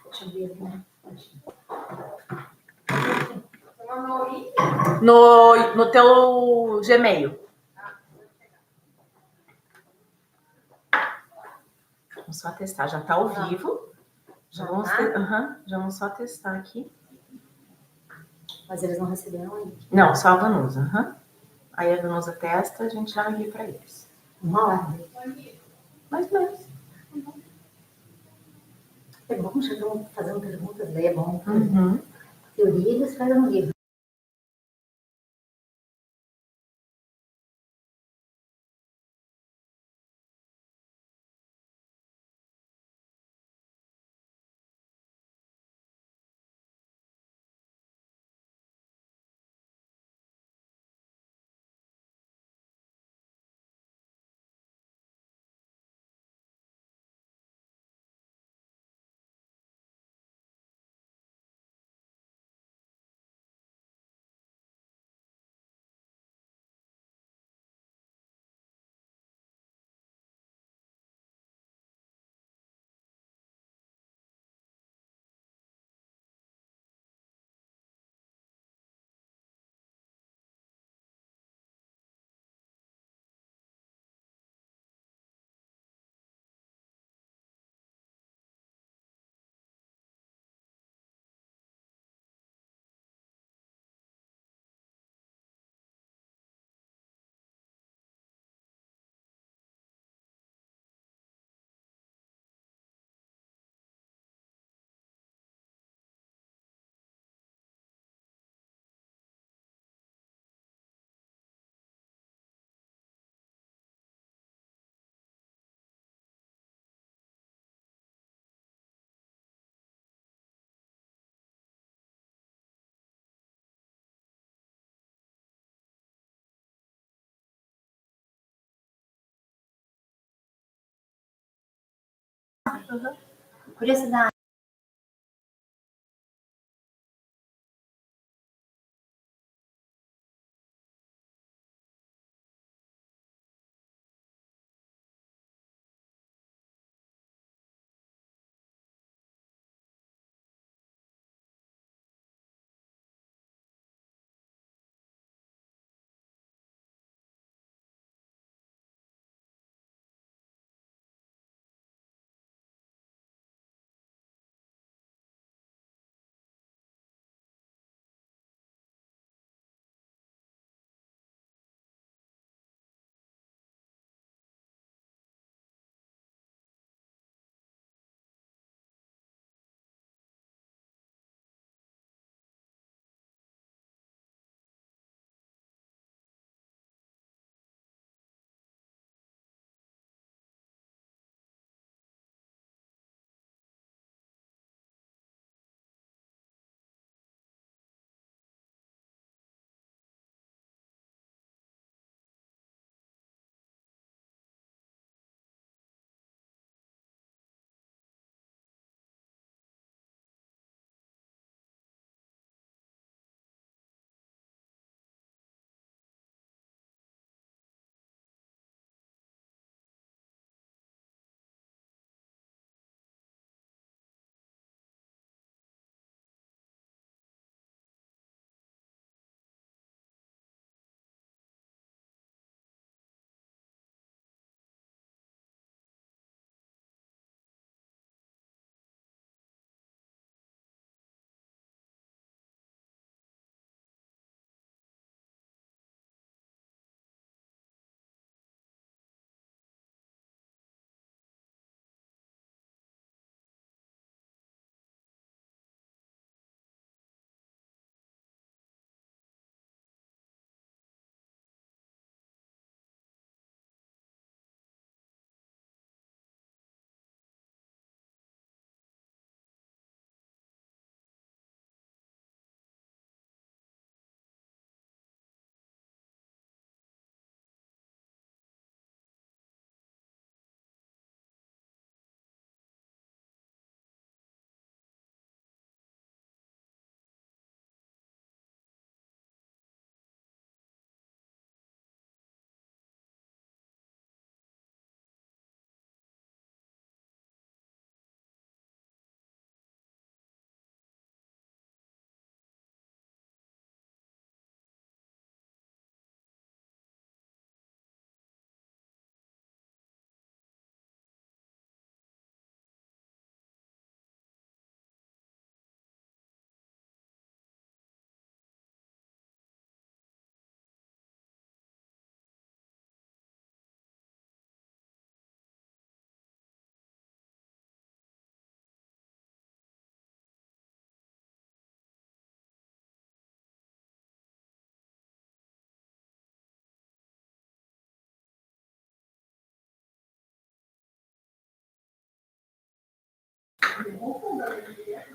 Deixa eu ver aqui, né? No teu Gmail. Vamos só testar. Já tá ao vivo. Já vamos só testar aqui. Mas eles não receberam ainda. Não, só a Vanusa. Aí a Vanusa testa, a gente já envia para eles. Uma hora. Mais ou menos. É bom, já estão fazendo perguntas, daí é bom. Uhum. Teoria eles fazem no livro. Curiosidade.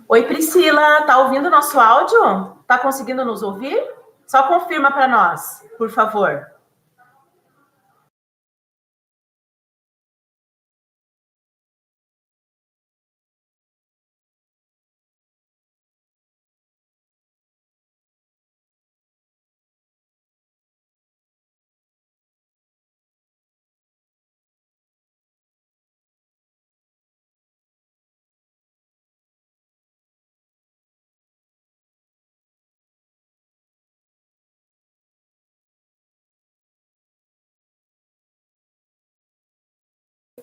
Oi, Priscila, tá ouvindo o nosso áudio? Tá conseguindo nos ouvir? Só confirma para nós, por favor.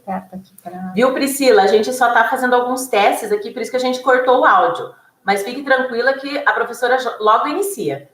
Perto aqui pra... Viu, Priscila? A gente só está fazendo alguns testes aqui, por isso que a gente cortou o áudio. Mas fique tranquila que a professora logo inicia.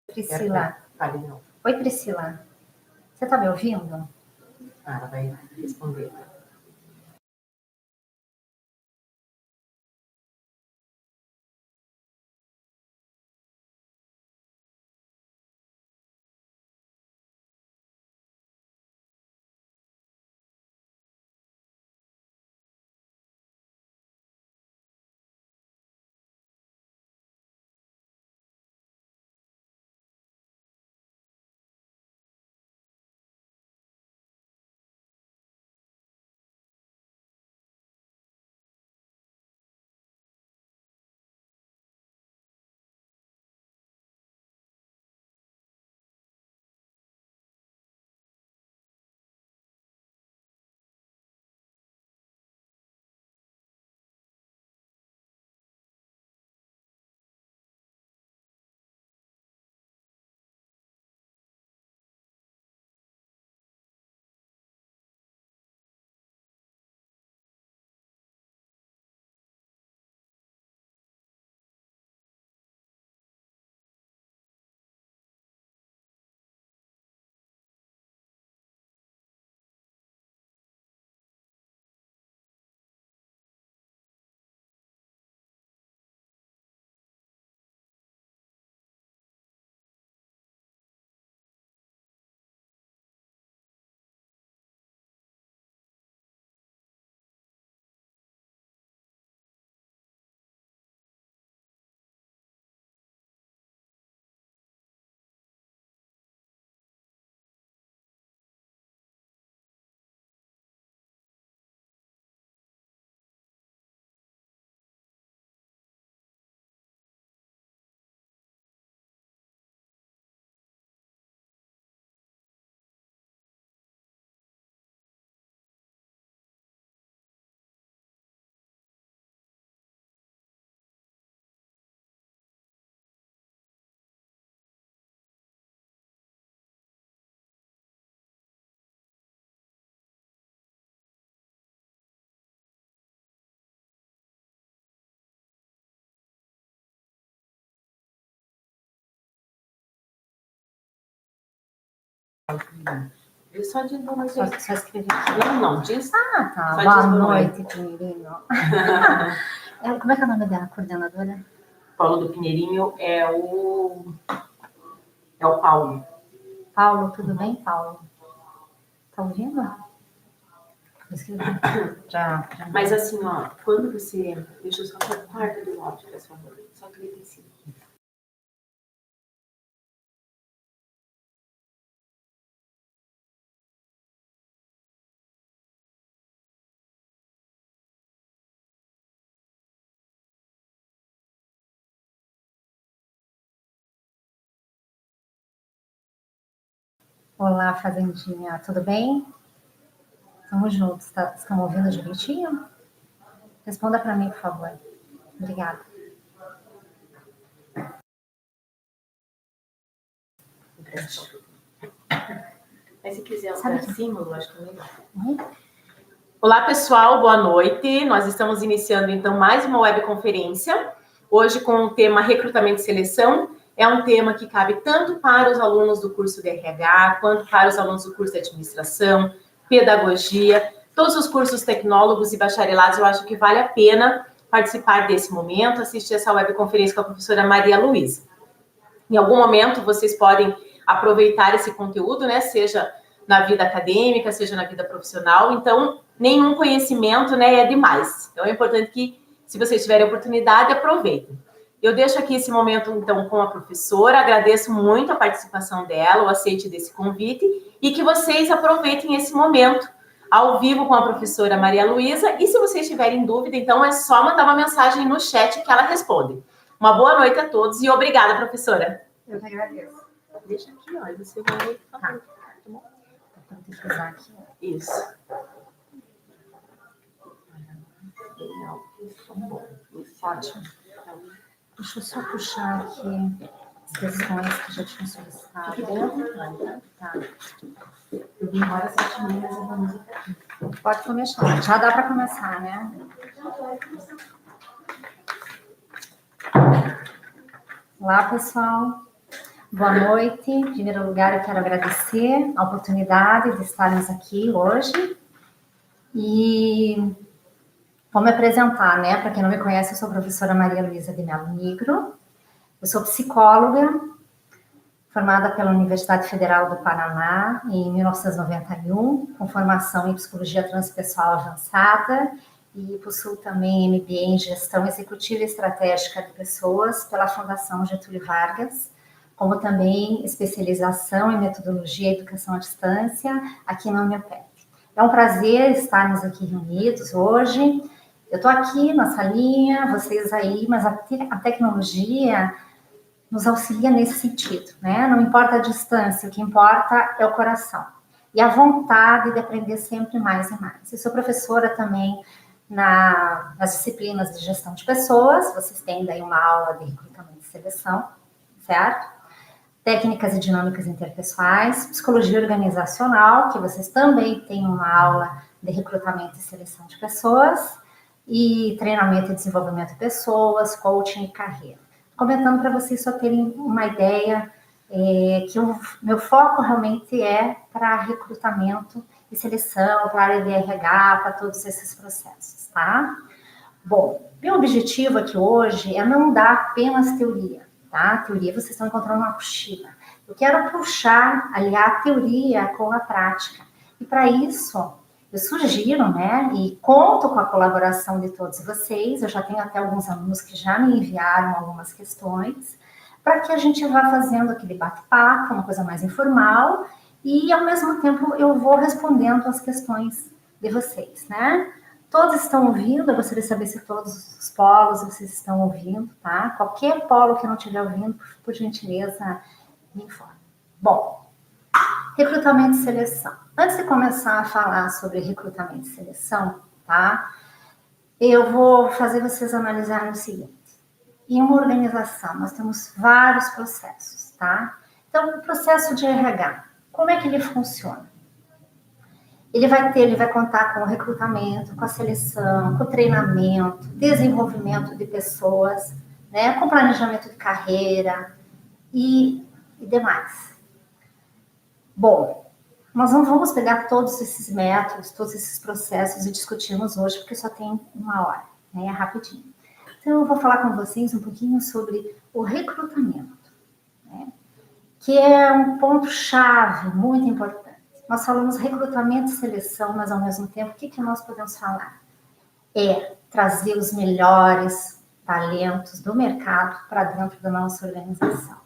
Priscila. Fale não. Oi, Priscila. Você tá me ouvindo? Ah, ela vai responder. Eu só de boa noite. Só escrevi aqui. Não, diz. Ah, tá. Só Boa diz boa noite, Pinheirinho. Como é que é o nome da coordenadora? Paulo do Pinheirinho é o Paulo. Paulo, tudo bem, Paulo? Tá ouvindo? Escrevi. Já. Mas assim, ó, quando você... Deixa eu só quarta do áudio, por favor. Só clica em cima. Olá, Fazendinha, tudo bem? Estamos juntos, tá? Estão ouvindo direitinho? Responda para mim, por favor. Obrigada. Mas se quiser para cima, eu acho que é melhor. Olá, pessoal, boa noite. Nós estamos iniciando, então, mais uma webconferência, hoje com o tema recrutamento e seleção. É um tema que cabe tanto para os alunos do curso de RH, quanto para os alunos do curso de administração, pedagogia, todos os cursos tecnólogos e bacharelados. Eu acho que vale a pena participar desse momento, assistir essa webconferência com a professora Maria Luísa. Em algum momento, vocês podem aproveitar esse conteúdo, né, seja na vida acadêmica, seja na vida profissional. Então, nenhum conhecimento, né, é demais. Então, é importante que, se vocês tiverem oportunidade, aproveitem. Eu deixo aqui esse momento, então, com a professora. Agradeço muito a participação dela, o aceite desse convite, e que vocês aproveitem esse momento ao vivo com a professora Maria Luísa. E se vocês tiverem dúvida, então, é só mandar uma mensagem no chat que ela responde. Uma boa noite a todos e obrigada, professora. Eu que agradeço. Deixa aqui, ó, você vai... Tá. Vou pesquisar aqui. Isso. Ótimo. Deixa eu só puxar aqui as questões que já tinham solicitado. Tá. Eu vim embora 7h30, mas eu vou me aqui. Pode começar. Já dá para começar, né? Olá, pessoal. Boa noite. Em primeiro lugar, eu quero agradecer a oportunidade de estarmos aqui hoje. E vou me apresentar, né? Para quem não me conhece, eu sou a professora Maria Luísa de Melo Nigro. Eu sou psicóloga, formada pela Universidade Federal do Paraná em 1991, com formação em psicologia transpessoal avançada e possuo também MBA em gestão executiva e estratégica de pessoas pela Fundação Getúlio Vargas, como também especialização em metodologia e educação à distância aqui na Uniopep. É um prazer estarmos aqui reunidos hoje. Eu estou aqui na salinha, vocês aí, mas a tecnologia nos auxilia nesse sentido, né? Não importa a distância, o que importa é o coração. E a vontade de aprender sempre mais e mais. Eu sou professora também nas disciplinas de gestão de pessoas, vocês têm daí uma aula de recrutamento e seleção, certo? Técnicas e dinâmicas interpessoais, psicologia organizacional, que vocês também têm uma aula de recrutamento e seleção de pessoas, e treinamento e desenvolvimento de pessoas, coaching e carreira. Comentando para vocês só terem uma ideia que o meu foco realmente é para recrutamento e seleção, para a área de RH, para todos esses processos, tá? Bom, meu objetivo aqui hoje é não dar apenas teoria, tá? A teoria vocês estão encontrando uma apostila. Eu quero puxar, aliar a teoria com a prática. E para isso, eu sugiro, né, e conto com a colaboração de todos vocês, eu já tenho até alguns alunos que já me enviaram algumas questões, para que a gente vá fazendo aquele bate-papo, uma coisa mais informal, e ao mesmo tempo eu vou respondendo as questões de vocês, né? Todos estão ouvindo, eu gostaria de saber se todos os polos vocês estão ouvindo, tá? Qualquer polo que não estiver ouvindo, por gentileza, me informe. Bom, recrutamento e seleção. Antes de começar a falar sobre recrutamento e seleção, tá? Eu vou fazer vocês analisarem o seguinte. Em uma organização, nós temos vários processos, tá? Então, o processo de RH, como é que ele funciona? Ele vai contar com o recrutamento, com a seleção, com o treinamento, desenvolvimento de pessoas, né? Com planejamento de carreira e demais. Bom, nós não vamos pegar todos esses métodos, todos esses processos e discutirmos hoje, porque só tem uma hora, né? É rapidinho. Então, eu vou falar com vocês um pouquinho sobre o recrutamento, né? Que é um ponto-chave muito importante. Nós falamos recrutamento e seleção, mas ao mesmo tempo, o que nós podemos falar? É trazer os melhores talentos do mercado para dentro da nossa organização.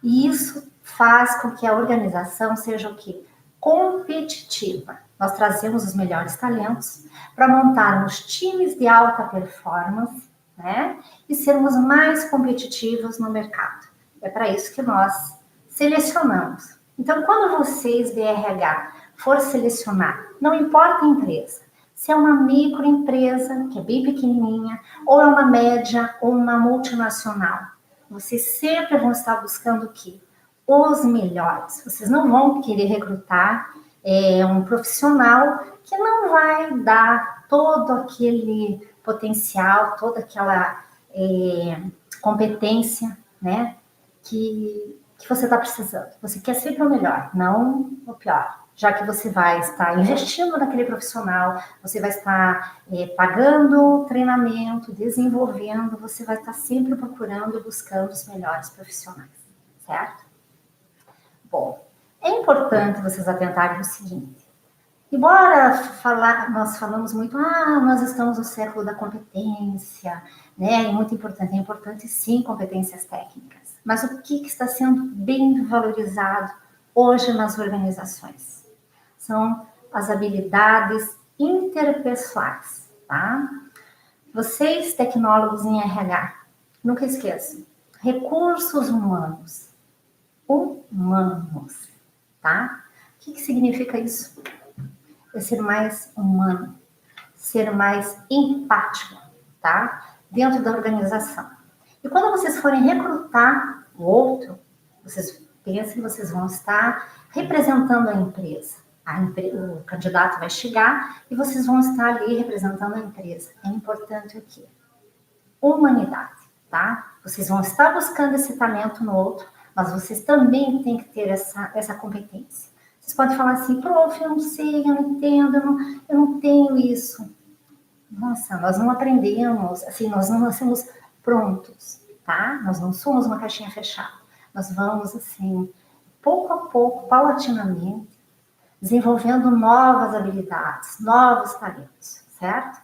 E isso faz com que a organização seja o quê? Competitiva. Nós trazemos os melhores talentos para montarmos times de alta performance, né? E sermos mais competitivos no mercado. É para isso que nós selecionamos. Então, quando vocês de RH for selecionar, não importa a empresa, se é uma microempresa, que é bem pequenininha, ou é uma média, ou uma multinacional, vocês sempre vão estar buscando o quê? Os melhores. Vocês não vão querer recrutar é um profissional que não vai dar todo aquele potencial, toda aquela competência, né, que você está precisando. Você quer sempre o melhor, não o pior. Já que você vai estar investindo naquele profissional, você vai estar pagando treinamento, desenvolvendo, você vai estar sempre procurando e buscando os melhores profissionais, certo? Bom, é importante vocês atentarem no seguinte. Embora nós falamos muito, nós estamos no século da competência, né? É muito importante, é importante sim competências técnicas. Mas o que está sendo bem valorizado hoje nas organizações? São as habilidades interpessoais, tá? Vocês, tecnólogos em RH, nunca esqueçam, recursos humanos, tá? O que significa isso? É ser mais humano, ser mais empático, tá? Dentro da organização. E quando vocês forem recrutar o outro, vocês pensem que vocês vão estar representando a empresa. O candidato vai chegar e vocês vão estar ali representando a empresa. É importante o quê? Humanidade, tá? Vocês vão estar buscando esse talento no outro, mas vocês também têm que ter essa competência. Vocês podem falar assim, prof, eu não sei, eu não entendo, eu não tenho isso. Nossa, nós não aprendemos, assim, nós não nascemos prontos, tá? Nós não somos uma caixinha fechada. Nós vamos, assim, pouco a pouco, paulatinamente, desenvolvendo novas habilidades, novos talentos, certo?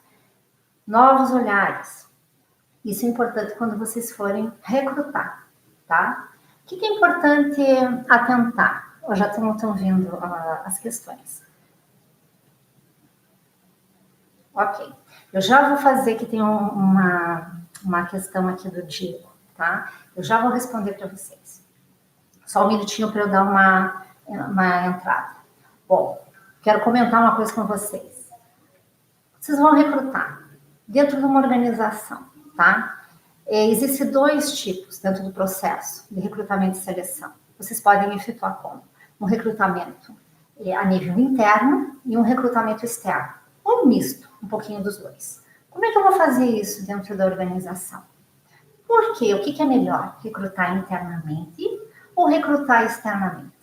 Novos olhares. Isso é importante quando vocês forem recrutar, tá? O que é importante atentar? Já estão vindo as questões. Ok. Eu já vou fazer, que tem uma questão aqui do Diego, tá? Eu já vou responder para vocês. Só um minutinho para eu dar uma entrada. Bom, quero comentar uma coisa com vocês. Vocês vão recrutar dentro de uma organização, tá? Existem 2 tipos dentro do processo de recrutamento e seleção. Vocês podem efetuar como? Um recrutamento a nível interno e um recrutamento externo. Ou misto, um pouquinho dos 2. Como é que eu vou fazer isso dentro da organização? Por quê? O que é melhor? Recrutar internamente ou recrutar externamente?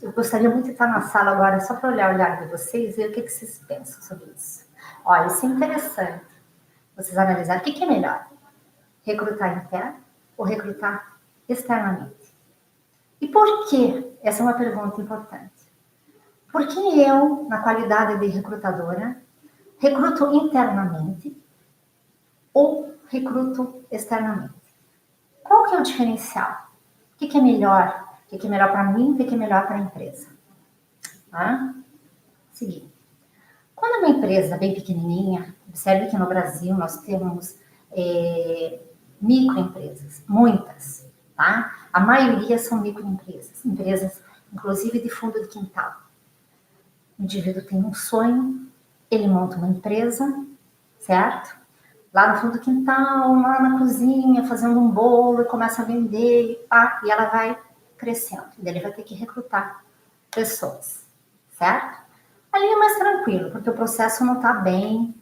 Eu gostaria muito de estar na sala agora só para olhar o olhar de vocês e ver o que vocês pensam sobre isso. Olha, isso é interessante. Vocês analisarem o que é melhor? Recrutar interno ou recrutar externamente? E por quê? Essa é uma pergunta importante. Por que eu, na qualidade de recrutadora, recruto internamente ou recruto externamente? Qual que é o diferencial? O que é melhor? O que é melhor para mim? O que é melhor para a empresa? Seguinte. Quando é uma empresa bem pequenininha, observe que no Brasil nós temos microempresas, muitas, tá? A maioria são microempresas, empresas inclusive de fundo de quintal. O indivíduo tem um sonho, ele monta uma empresa, certo? Lá no fundo do quintal, lá na cozinha, fazendo um bolo, e começa a vender, e ela vai crescendo. E ele vai ter que recrutar pessoas, certo? Ali é mais tranquilo, porque o processo não está bem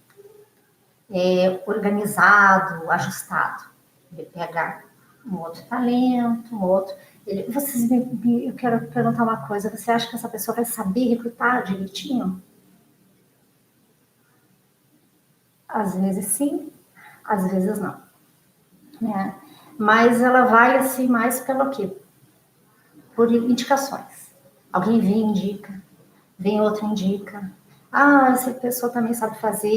organizado, ajustado. Ele pega um outro talento, um outro... eu quero perguntar uma coisa, você acha que essa pessoa vai saber recrutar direitinho? Às vezes sim, às vezes não. Né? Mas ela vai assim mais pelo quê? Por indicações. Alguém vem e indica, vem outro indica. Essa pessoa também sabe fazer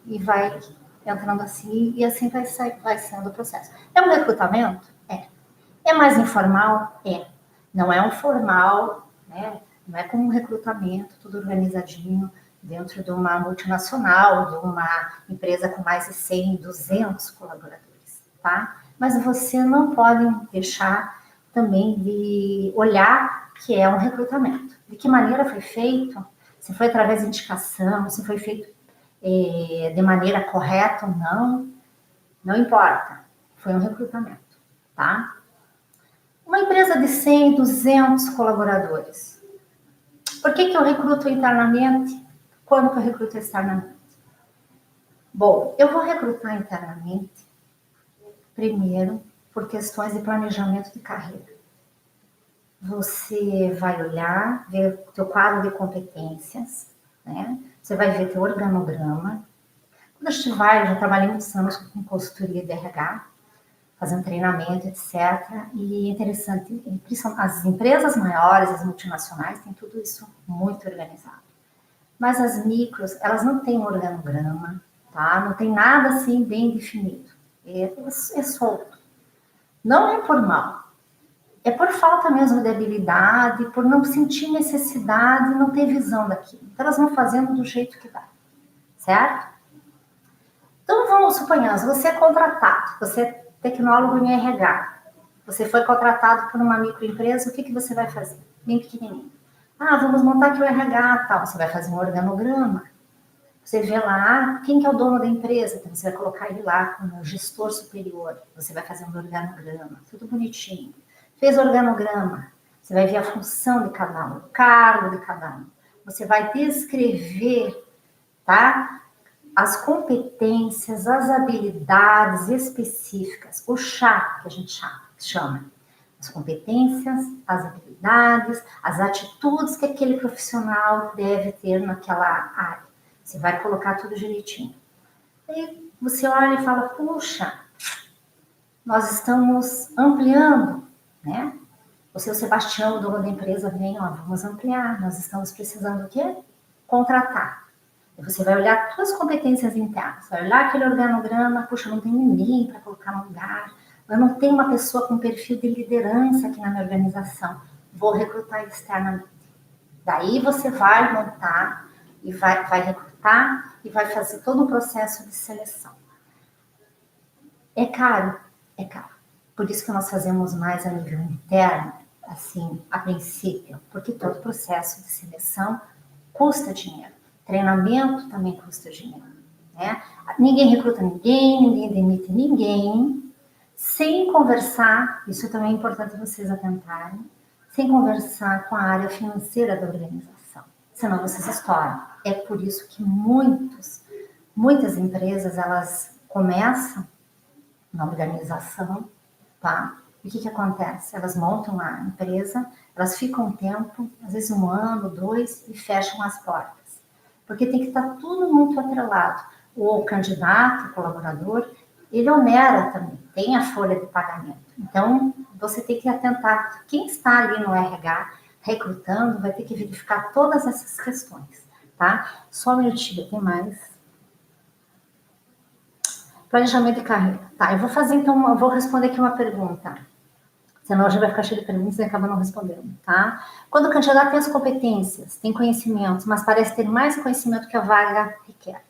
e vai entrando assim, e assim vai sendo o processo. É um recrutamento? É. É mais informal? É. Não é um formal, né? Não é como um recrutamento, tudo organizadinho, dentro de uma multinacional, de uma empresa com mais de 100, 200 colaboradores, tá? Mas você não pode deixar também de olhar que é um recrutamento. De que maneira foi feito? Se foi através de indicação, se foi feito de maneira correta ou não, não importa. Foi um recrutamento, tá? Uma empresa de 100, 200 colaboradores. Por que eu recruto internamente? Quando que eu recruto externamente? Bom, eu vou recrutar internamente, primeiro, por questões de planejamento de carreira. Você vai olhar, ver o teu quadro de competências, né? Você vai ver teu organograma. Quando a gente vai, eu já trabalhei muitos anos com consultoria de RH, fazendo treinamento, etc. E é interessante, as empresas maiores, as multinacionais, têm tudo isso muito organizado. Mas as micros, elas não têm organograma, tá? Não tem nada assim bem definido. É solto. Não é por mal. É por falta mesmo de habilidade, por não sentir necessidade, não ter visão daquilo. Então elas vão fazendo do jeito que dá, certo? Então vamos suponhar, se você é contratado, você é tecnólogo em RH, você foi contratado por uma microempresa, o que você vai fazer? Bem pequenininho. Ah, vamos montar aqui o RH, tal. Você vai fazer um organograma. Você vê lá quem que é o dono da empresa, então você vai colocar ele lá como gestor superior. Você vai fazer um organograma, tudo bonitinho. Fez o organograma, você vai ver a função de cada um, o cargo de cada um. Você vai descrever, tá? As competências, as habilidades específicas, o chá que a gente chama. As competências, as habilidades, as atitudes que aquele profissional deve ter naquela área. Você vai colocar tudo direitinho. E você olha e fala, puxa, nós estamos ampliando, né? Você, o Sebastião, o dono da empresa, vem, ó, vamos ampliar, nós estamos precisando o quê? Contratar. E você vai olhar suas competências internas, vai olhar aquele organograma, puxa, não tem ninguém para colocar no lugar, eu não tenho uma pessoa com perfil de liderança aqui na minha organização, vou recrutar externamente. Daí você vai montar e vai recrutar e vai fazer todo um processo de seleção. É caro? É caro. Por isso que nós fazemos mais a nível interno, assim, a princípio, porque todo processo de seleção custa dinheiro. Treinamento também custa dinheiro, né? Ninguém recruta ninguém, ninguém demite ninguém, sem conversar, isso também é importante vocês atentarem, sem conversar com a área financeira da organização, senão vocês estouram. É por isso que muitas empresas, elas começam na organização, tá? E o que acontece? Elas montam a empresa, elas ficam um tempo, às vezes 1 ano, 2, e fecham as portas. Porque tem que estar tudo muito atrelado. O candidato, o colaborador, ele onera também, tem a folha de pagamento. Então, você tem que atentar. Quem está ali no RH recrutando vai ter que verificar todas essas questões, tá? Só um minutinho, tem mais. Planejamento de carreira. Tá, eu vou fazer então, eu vou responder aqui uma pergunta. Senão a gente vai ficar cheio de perguntas e acaba não respondendo, tá? Quando o candidato tem as competências, tem conhecimentos, mas parece ter mais conhecimento que a vaga requer,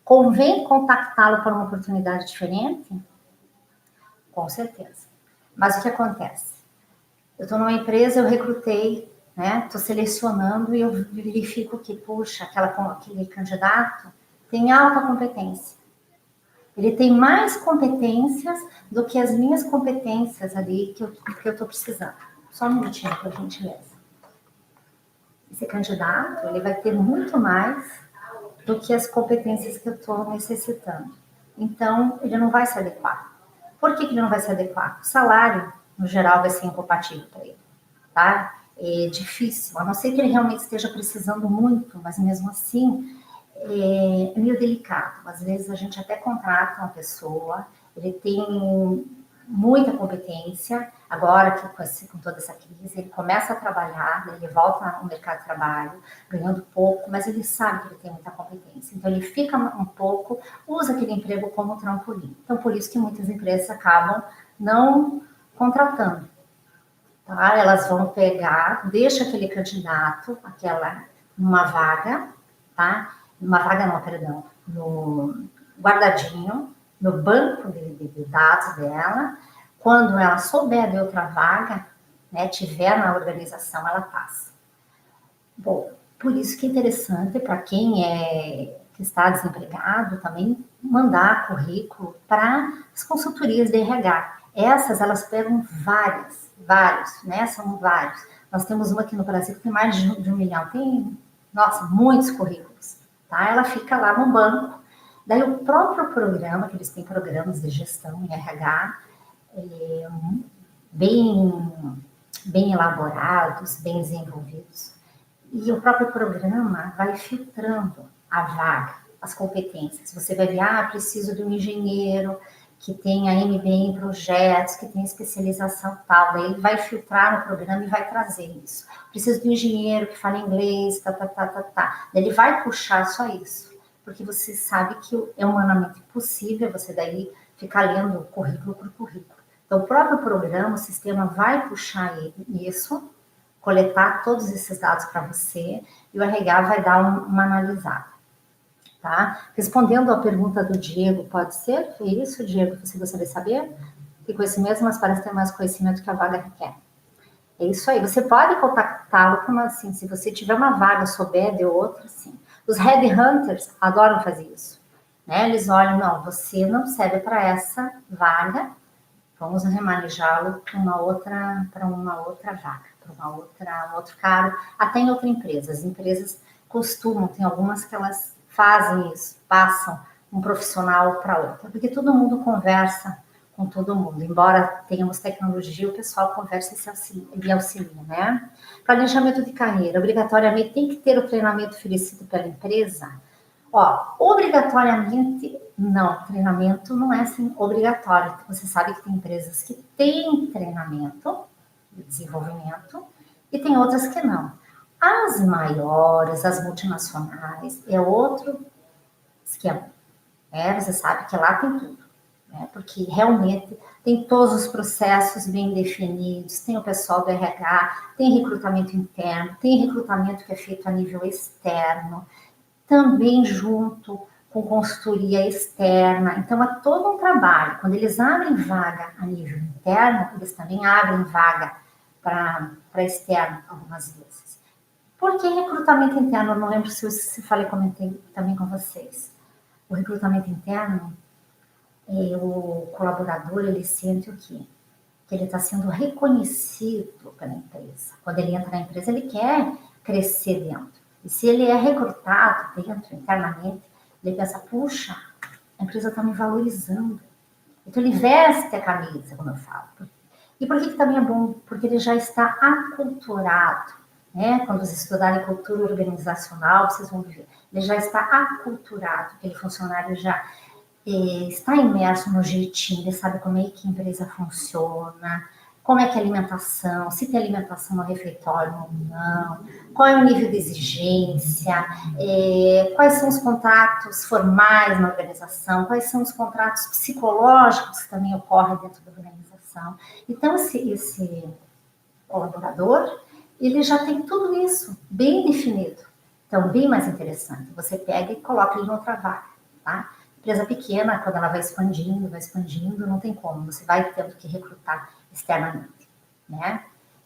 convém contactá-lo para uma oportunidade diferente? Com certeza. Mas o que acontece? Eu estou numa empresa, eu recrutei, né? Estou selecionando e eu verifico que, puxa, aquele candidato tem alta competência. Ele tem mais competências do que as minhas competências ali que eu estou precisando. Só um minutinho, por gentileza. Esse candidato, ele vai ter muito mais do que as competências que eu estou necessitando. Então, ele não vai se adequar. Por que ele não vai se adequar? O salário, no geral, vai ser incompatível para ele, tá? É difícil, a não ser que ele realmente esteja precisando muito, mas mesmo assim, é meio delicado. Às vezes a gente até contrata uma pessoa, ele tem muita competência, agora que com toda essa crise, ele começa a trabalhar, ele volta ao mercado de trabalho, ganhando pouco, mas ele sabe que ele tem muita competência. Então ele fica um pouco, usa aquele emprego como trampolim. Então por isso que muitas empresas acabam não contratando. Tá? Elas vão pegar, deixa aquele candidato, numa vaga, tá? Numa vaga não, perdão, no guardadinho, no banco de dados dela. Quando ela souber de outra vaga, né, tiver na organização, ela passa. Bom, por isso que é interessante para quem que está desempregado também mandar currículo para as consultorias de RH. Essas, elas pegam vários, né? São vários. Nós temos uma aqui no Brasil que tem mais de 1 milhão, tem, nossa, muitos currículos, tá? Ela fica lá no banco, daí o próprio programa, que eles têm programas de gestão em RH, bem, bem elaborados, bem desenvolvidos, e o próprio programa vai filtrando a vaga, as competências. Você vai ver, preciso de um engenheiro que tenha MBA em projetos, que tenha especialização tal. Daí ele vai filtrar no programa e vai trazer isso. Preciso de um engenheiro que fale inglês, tá. Daí ele vai puxar só isso, porque você sabe que é humanamente possível você daí ficar lendo currículo por currículo. Então, o próprio programa, o sistema vai puxar isso, coletar todos esses dados para você e o RH vai dar uma analisada, tá? Respondendo à pergunta do Diego, pode ser? Foi isso, Diego, que você gostaria de saber? Tem conhecimento, mas parece ter mais conhecimento que a vaga requer. É isso aí. Você pode contactá-lo como assim, se você tiver uma vaga, souber de outra, sim. Os headhunters adoram fazer isso, né? Eles olham, não, você não serve para essa vaga, vamos remanejá-lo para uma outra vaga, para um outro cargo, até em outra empresa. As empresas costumam, tem algumas que elas fazem isso, passam um profissional para outra, porque todo mundo conversa com todo mundo. Embora tenhamos tecnologia, o pessoal conversa e auxilia, né? Planejamento de carreira. Obrigatoriamente tem que ter o treinamento oferecido pela empresa. Obrigatoriamente, não, treinamento não é assim obrigatório. Você sabe que tem empresas que têm treinamento de desenvolvimento e tem outras que não. As maiores, as multinacionais, é outro esquema. Você sabe que lá tem tudo, né? Porque realmente tem todos os processos bem definidos, tem o pessoal do RH, tem recrutamento interno, tem recrutamento que é feito a nível externo, também junto com consultoria externa. Então, é todo um trabalho. Quando eles abrem vaga a nível interno, eles também abrem vaga para externo algumas vezes. Por que recrutamento interno? Eu não lembro se comentei também com vocês. O recrutamento interno, o colaborador, ele sente o quê? Que ele está sendo reconhecido pela empresa. Quando ele entra na empresa, ele quer crescer dentro. E se ele é recrutado dentro, internamente, ele pensa, puxa, a empresa está me valorizando. Então ele veste a camisa, como eu falo. E por que também é bom? Porque ele já está aculturado, né? Quando vocês estudarem cultura organizacional, vocês vão ver. Ele já está aculturado, aquele funcionário já está imerso no jeitinho, ele sabe como é que a empresa funciona, como é que é a alimentação, se tem alimentação no refeitório ou não, qual é o nível de exigência, quais são os contratos formais na organização, quais são os contratos psicológicos que também ocorrem dentro da organização. Então, esse colaborador, ele já tem tudo isso bem definido. Então, bem mais interessante. Você pega e coloca ele em outra vaga, tá? Empresa pequena, quando ela vai expandindo, não tem como. Você vai tendo que recrutar externamente, né?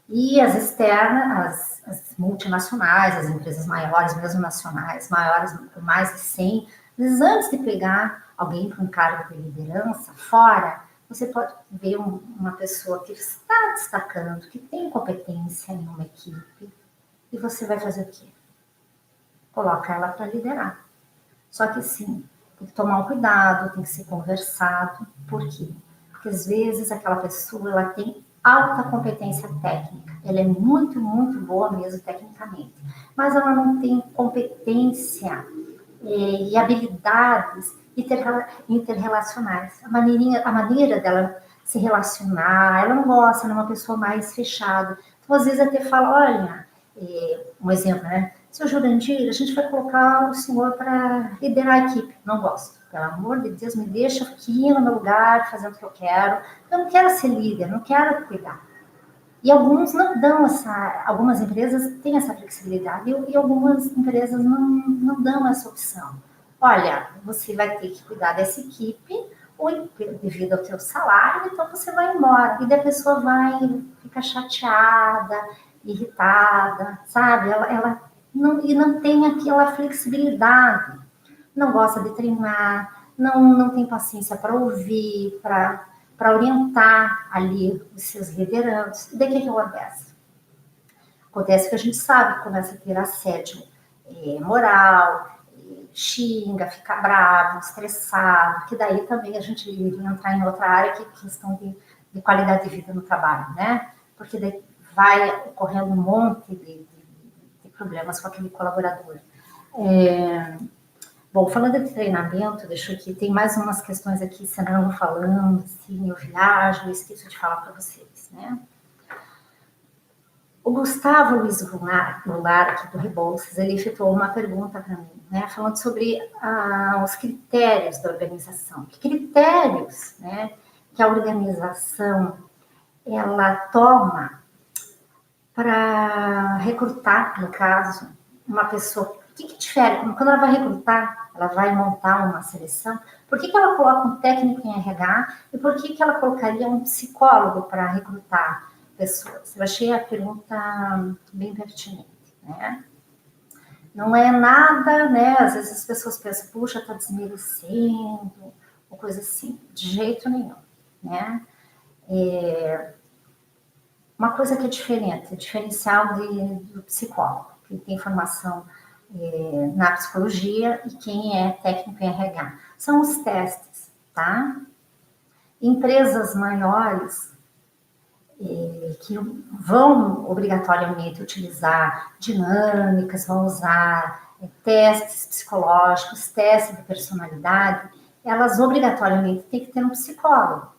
E as externas, as multinacionais, as empresas maiores, mesmo nacionais, maiores, por mais de 100, mas antes de pegar alguém para um cargo de liderança fora, você pode ver uma pessoa que está destacando, que tem competência em uma equipe, e você vai fazer o quê? Coloca ela para liderar. Só que sim, tem que tomar um cuidado, tem que ser conversado. Por quê? Porque às vezes aquela pessoa ela tem alta competência técnica, ela é muito, muito boa mesmo tecnicamente, mas ela não tem competência e habilidades interrelacionais. A maneira dela se relacionar, ela não gosta, ela é uma pessoa mais fechada. Então, às vezes, até fala, olha, um exemplo, né? Seu Jurandir, a gente vai colocar o senhor para liderar a equipe. Não gosto. Pelo amor de Deus, me deixa aqui no meu lugar, fazendo o que eu quero. Eu não quero ser líder, não quero cuidar. E alguns não dão algumas empresas têm essa flexibilidade e algumas empresas não dão essa opção. Olha, você vai ter que cuidar dessa equipe ou devido ao teu salário, então você vai embora. E daí a pessoa vai ficar chateada, irritada, sabe? Ela não tem aquela flexibilidade. Não gosta de treinar, não tem paciência para ouvir, para orientar ali os seus liderandos. E daí o que acontece? Acontece que a gente sabe que começa a ter assédio moral, xinga, fica bravo, estressado, que daí também a gente iria entrar em outra área, que é questão de qualidade de vida no trabalho, né? Porque daí vai ocorrendo um monte de problemas com aquele colaborador. Bom, falando de treinamento, deixa eu aqui, tem mais umas questões aqui, senão eu vou falando, assim, eu viajo, eu esqueço de falar para vocês, né? O Gustavo Luiz Goulart, aqui do Rebouças, ele efetuou uma pergunta para mim, né, falando sobre os critérios da organização. Que critérios, né, que a organização ela toma para recrutar, no caso, uma pessoa? O que difere? Quando ela vai recrutar, ela vai montar uma seleção, por que ela coloca um técnico em RH e por que ela colocaria um psicólogo para recrutar pessoas? Eu achei a pergunta bem pertinente, né? Não é nada, né? Às vezes as pessoas pensam, puxa, está desmerecendo, ou coisa assim. De jeito nenhum, né? Uma coisa que é diferente, diferencial do psicólogo, que tem formação na psicologia e quem é técnico em RH. São os testes, tá? Empresas maiores que vão obrigatoriamente utilizar dinâmicas, vão usar testes psicológicos, testes de personalidade, elas obrigatoriamente têm que ter um psicólogo.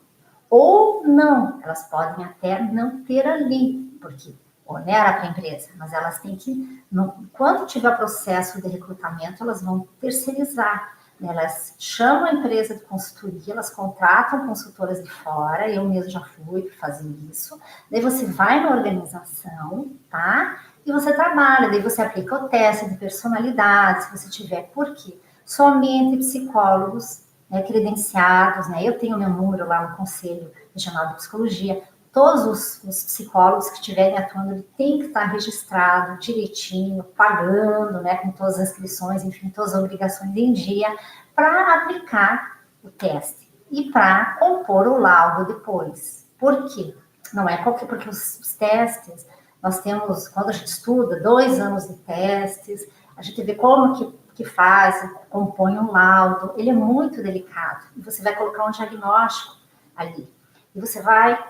Ou não, elas podem até não ter ali, porque onera para a empresa, mas elas têm que, quando tiver processo de recrutamento, elas vão terceirizar. Elas chamam a empresa de consultoria, elas contratam consultoras de fora, eu mesmo já fui fazer isso. Daí você vai na organização, tá? E você trabalha, daí você aplica o teste de personalidade, se você tiver, por quê? Somente psicólogos credenciados, né? Eu tenho meu número lá no Conselho Regional de Psicologia. Todos os psicólogos que estiverem atuando têm que estar registrado direitinho, pagando, né, com todas as inscrições, enfim, todas as obrigações em dia, para aplicar o teste e para compor o laudo depois. Por quê? Não é qualquer, porque os testes, nós temos, quando a gente estuda, 2 anos de testes, a gente vê como que faz, compõe um laudo, ele é muito delicado. E você vai colocar um diagnóstico ali. E você vai,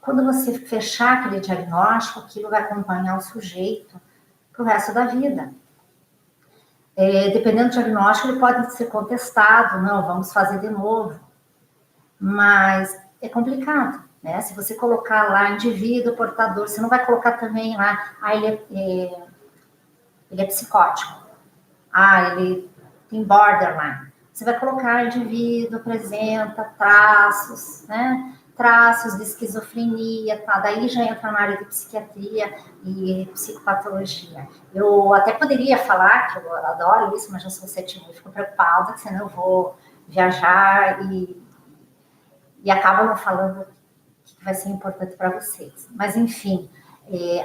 quando você fechar aquele diagnóstico, aquilo vai acompanhar o sujeito para o resto da vida. Dependendo do diagnóstico, ele pode ser contestado, não, vamos fazer de novo. Mas é complicado, né? Se você colocar lá indivíduo, portador, você não vai colocar também lá, ele é psicótico. Ele tem borderline. Você vai colocar indivíduo, apresenta traços, né? Traços de esquizofrenia, tá? Daí já entra na área de psiquiatria e psicopatologia. Eu até poderia falar, que eu adoro isso, mas já sou cetimista, fico preocupada, que senão eu vou viajar e acabo não falando o que vai ser importante para vocês. Mas, enfim,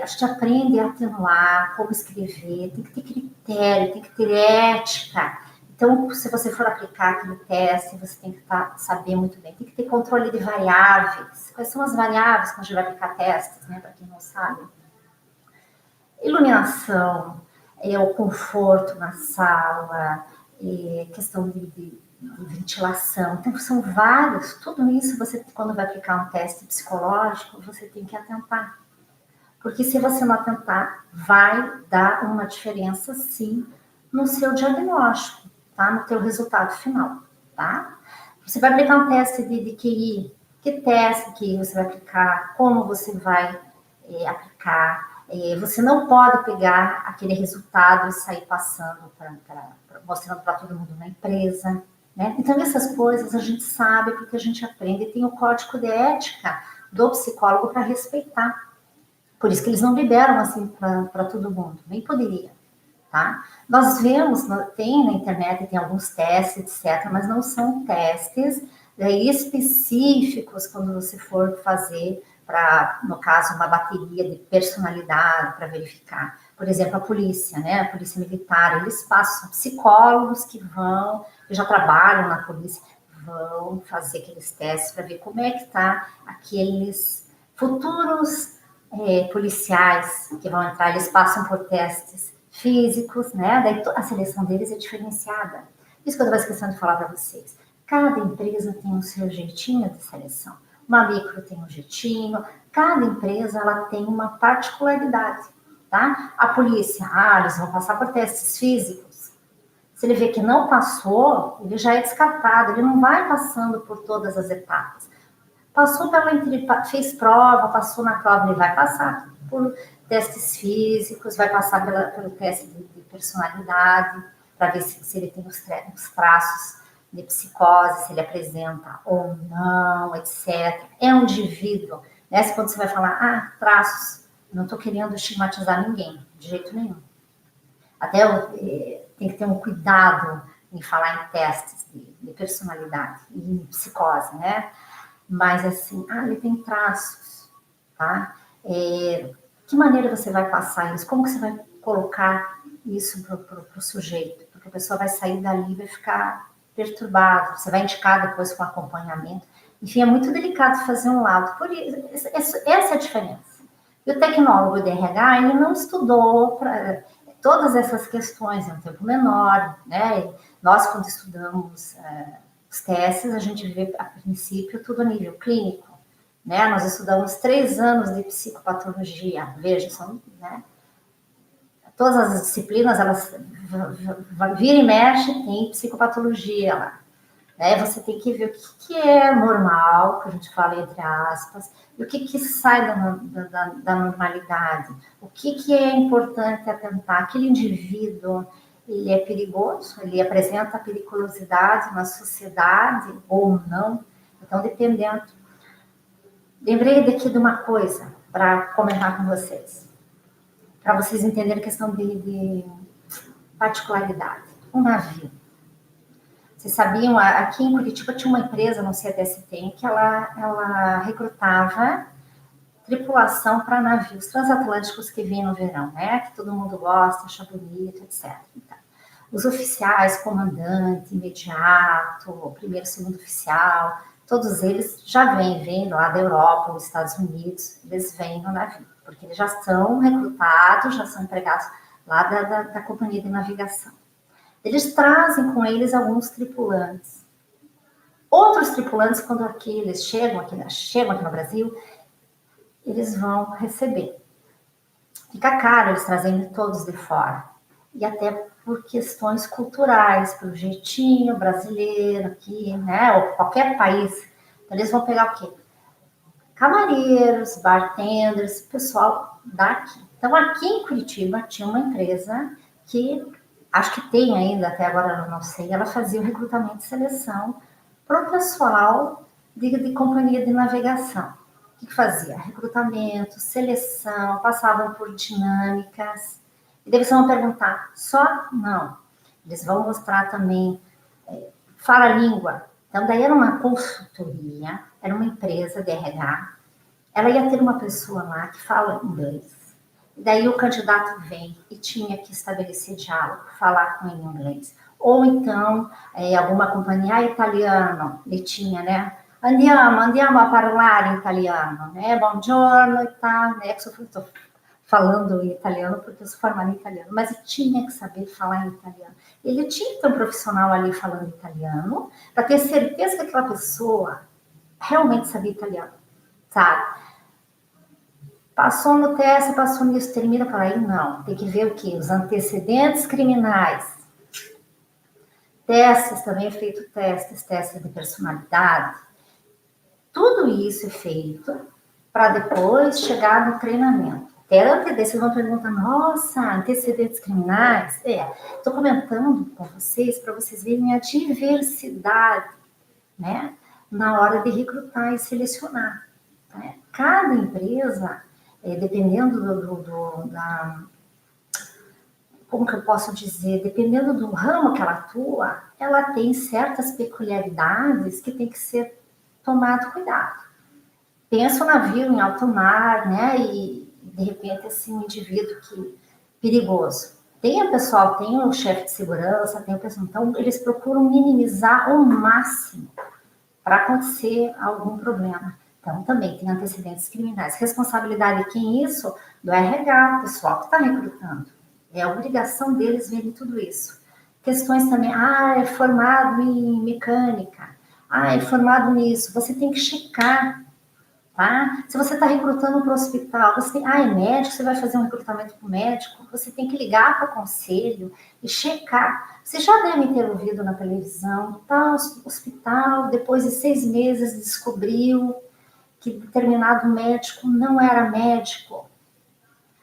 a gente aprende a atenuar, como escrever, tem que ter critério, tem que ter ética. Então, se você for aplicar aquele teste, você tem que saber muito bem. Tem que ter controle de variáveis. Quais são as variáveis quando a gente vai aplicar testes, né? Para quem não sabe. Iluminação, o conforto na sala, questão de ventilação. Então, são vários. Tudo isso, você, quando vai aplicar um teste psicológico, você tem que atentar. Porque se você não atentar, vai dar uma diferença, sim, no seu diagnóstico, tá? No teu resultado final, tá? Você vai aplicar um teste de QI. Que teste que você vai aplicar? Como você vai aplicar? Você não pode pegar aquele resultado e sair passando, mostrando para todo mundo na empresa, né? Então, essas coisas a gente sabe porque a gente aprende. Tem o código de ética do psicólogo para respeitar. Por isso que eles não liberam assim para todo mundo, nem poderia, tá? Nós vemos, tem na internet, tem alguns testes, etc., mas não são testes específicos quando você for fazer para, no caso, uma bateria de personalidade para verificar. Por exemplo, a polícia, né? A polícia militar, eles passam psicólogos que já trabalham na polícia, vão fazer aqueles testes para ver como é que está aqueles futuros policiais que vão entrar, eles passam por testes físicos, né? Daí a seleção deles é diferenciada. Isso que eu estava esquecendo de falar para vocês. Cada empresa tem o seu jeitinho de seleção. Uma micro tem um jeitinho, cada empresa ela tem uma particularidade, tá? A polícia, eles vão passar por testes físicos. Se ele vê que não passou, ele já é descartado, ele não vai passando por todas as etapas. Passou fez prova, passou na prova, ele vai passar por testes físicos, vai passar pelo teste de personalidade, para ver se ele tem os traços de psicose, se ele apresenta ou não, etc. É um indivíduo, né? Quando você vai falar, traços, não estou querendo estigmatizar ninguém, de jeito nenhum. Até tem que ter um cuidado em falar em testes de personalidade e psicose, né? Mas assim, ele tem traços, tá? Que maneira você vai passar isso? Como que você vai colocar isso para o sujeito? Porque a pessoa vai sair dali e vai ficar perturbado. Você vai indicar depois com acompanhamento. Enfim, é muito delicado fazer um laudo. Por isso, essa é a diferença. E o tecnólogo de RH, ele não estudou todas essas questões em um tempo menor, né? Nós, quando estudamos os testes, a gente vê, a princípio, tudo a nível clínico, né? Nós estudamos 3 anos de psicopatologia, veja, né? Todas as disciplinas, elas vira e mexe, tem psicopatologia lá. Né? Você tem que ver o que é normal, que a gente fala entre aspas, e o que sai da normalidade, o que é importante atentar. Aquele indivíduo, ele é perigoso, ele apresenta periculosidade na sociedade ou não, então dependendo. Lembrei daqui de uma coisa para comentar com vocês, para vocês entenderem a questão de particularidade. Um navio. Vocês sabiam, aqui em Curitiba tinha uma empresa, não sei até se tem, que ela recrutava tripulação para navios transatlânticos que vêm no verão, né? Que todo mundo gosta, acha bonito, etc. Então, os oficiais, comandante, imediato, primeiro, segundo oficial, todos eles já vêm lá da Europa, dos Estados Unidos, eles vêm no navio, porque eles já são recrutados, já são empregados lá da companhia de navegação. Eles trazem com eles alguns tripulantes. Outros tripulantes, quando eles chegam aqui no Brasil, eles vão receber. Fica caro eles trazendo todos de fora. E até por questões culturais, pelo jeitinho brasileiro aqui, né? Ou qualquer país. Então, eles vão pegar o quê? Camareiros, bartenders, pessoal daqui. Então, aqui em Curitiba tinha uma empresa que, acho que tem ainda, até agora eu não sei, ela fazia o recrutamento e seleção para o pessoal de companhia de navegação. O que fazia? Recrutamento, seleção, passavam por dinâmicas. E daí vocês vão perguntar, só? Não. Eles vão mostrar também, fala a língua. Então, daí era uma consultoria, era uma empresa de RH. Ela ia ter uma pessoa lá que fala inglês. E daí o candidato vem e tinha que estabelecer diálogo, falar com ele em inglês. Ou então, alguma companhia italiana, ele tinha, né? Andiamo a parlare in italiano, né? Buongiorno e tal, né? Eu estou falando em italiano porque eu sou formada em italiano, mas eu tinha que saber falar em italiano. Ele tinha que ter um profissional ali falando italiano para ter certeza que aquela pessoa realmente sabia italiano, sabe? Passou no teste, passou nisso, termina por aí? Não. Tem que ver o quê? Os antecedentes criminais. Testes, também é feito testes de personalidade. Tudo isso é feito para depois chegar no treinamento. Até antecedentes, vocês vão perguntar, nossa, antecedentes criminais? Estou comentando com vocês para vocês verem a diversidade, né? Na hora de recrutar e selecionar. Né? Cada empresa, dependendo como que eu posso dizer, dependendo do ramo que ela atua, ela tem certas peculiaridades que tem que ser tomado cuidado. Pensa o navio em alto mar, né? E de repente assim um indivíduo perigoso. Tem o pessoal, tem o chefe de segurança, tem o pessoal. Então eles procuram minimizar ao máximo para acontecer algum problema. Então, também tem antecedentes criminais. Responsabilidade de quem isso? Do RH, pessoal que está recrutando. É a obrigação deles verem tudo isso. Questões também, é formado em mecânica, é formado nisso. Você tem que checar, tá? Se você está recrutando para o hospital, você tem, é médico, você vai fazer um recrutamento para o médico, você tem que ligar para o conselho e checar. Vocês já devem ter ouvido na televisão, tal hospital, depois de 6 meses, descobriu que determinado médico não era médico.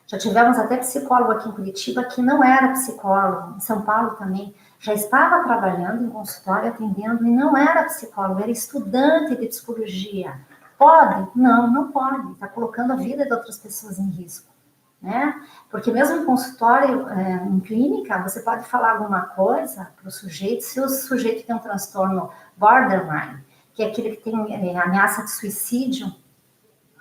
Já tivemos até psicólogo aqui em Curitiba que não era psicólogo, em São Paulo também. Já estava trabalhando em consultório, atendendo, e não era psicólogo, era estudante de psicologia. Pode? Não, não pode. Está colocando a vida de outras pessoas em risco. Né? Porque mesmo em consultório, em clínica, você pode falar alguma coisa para o sujeito, se o sujeito tem um transtorno borderline, que é aquele que tem ameaça de suicídio,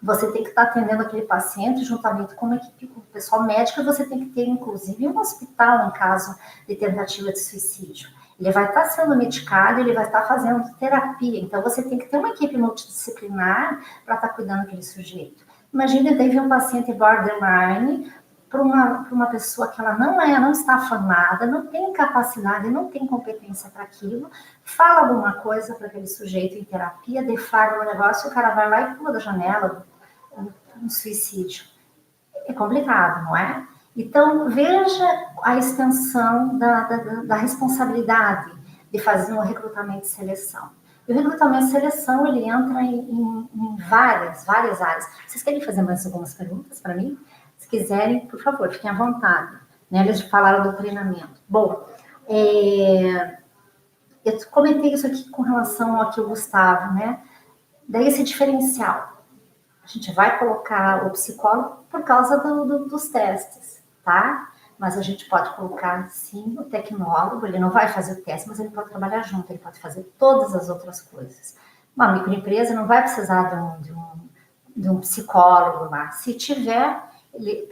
você tem que estar atendendo aquele paciente juntamente com uma equipe, com o pessoal médico, e você tem que ter, inclusive, um hospital em caso de tentativa de suicídio. Ele vai estar sendo medicado, ele vai estar fazendo terapia, então você tem que ter uma equipe multidisciplinar para estar cuidando daquele sujeito. Imagina, daí um paciente borderline para uma pessoa que ela não está formada, não tem capacidade, não tem competência para aquilo, fala alguma coisa para aquele sujeito em terapia, deflagra o negócio, o cara vai lá e pula da janela, um suicídio. É complicado, não é? Então, veja a extensão da responsabilidade de fazer um recrutamento e seleção. E o recrutamento e seleção, ele entra em várias áreas. Vocês querem fazer mais algumas perguntas para mim? Se quiserem, por favor, fiquem à vontade. Né? Eles falaram do treinamento. Bom, eu comentei isso aqui com relação ao que o Gustavo, né? Daí esse diferencial. A gente vai colocar o psicólogo por causa dos testes, tá? Mas a gente pode colocar, sim, o tecnólogo, ele não vai fazer o teste, mas ele pode trabalhar junto, ele pode fazer todas as outras coisas. Uma microempresa não vai precisar de um psicólogo lá. Se tiver,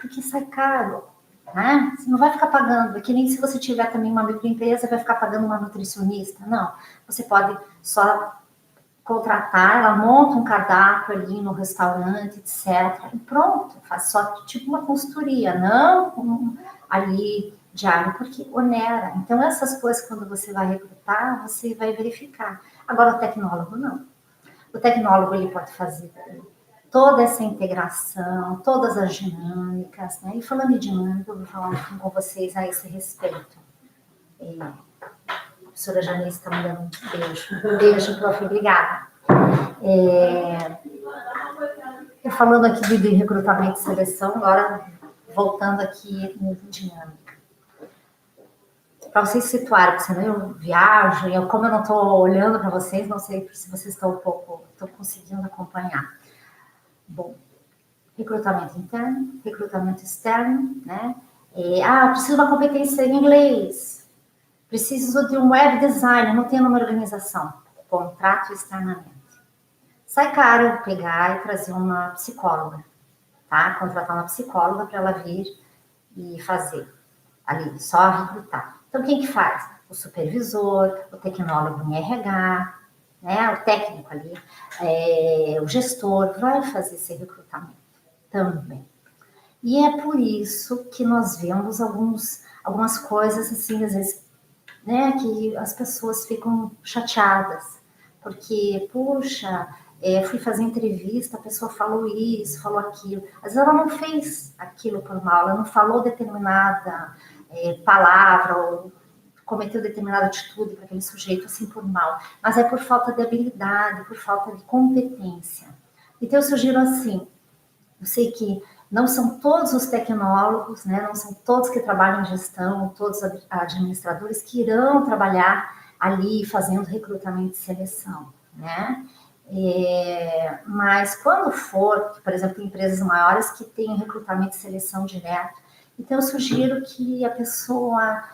porque sai caro, né? Você não vai ficar pagando, é que nem se você tiver também uma microempresa, vai ficar pagando uma nutricionista. Não, você pode só contratar, ela monta um cardápio ali no restaurante, etc. E pronto, faz só tipo uma consultoria, não ali diário, porque onera. Então, essas coisas, quando você vai recrutar, você vai verificar. Agora, o tecnólogo, não. O tecnólogo, ele pode fazer toda essa integração, todas as dinâmicas, né? E falando de dinâmica, eu vou falar um pouquinho com vocês a esse respeito. A professora Janice está me dando um beijo. Um beijo, prof. Obrigada. Eu falando aqui de recrutamento e seleção, agora voltando aqui no dinâmica. Para vocês se situarem, porque senão eu viajo, e como eu não estou olhando para vocês, não sei se vocês estão conseguindo acompanhar. Bom, recrutamento interno, recrutamento externo, né? Preciso de uma competência em inglês, preciso de um web design, não tenho uma organização, contrato externamente. Sai caro eu pegar e trazer uma psicóloga, tá? Contratar uma psicóloga para ela vir e fazer ali, só recrutar. Então, quem que faz? O supervisor, o tecnólogo em RH, né? O técnico ali, o gestor vai fazer esse recrutamento também. E é por isso que nós vemos algumas coisas assim, às vezes, né, que as pessoas ficam chateadas, porque, puxa, fui fazer entrevista, a pessoa falou isso, falou aquilo. Às vezes ela não fez aquilo por mal, ela não falou determinada palavra ou cometeu determinada atitude para aquele sujeito assim por mal, mas é por falta de habilidade, por falta de competência. Então eu sugiro assim, eu sei que não são todos os tecnólogos, né, não são todos que trabalham em gestão, todos os administradores que irão trabalhar ali fazendo recrutamento e seleção, né? Mas quando for, por exemplo, empresas maiores que têm recrutamento e seleção direto, então eu sugiro que a pessoa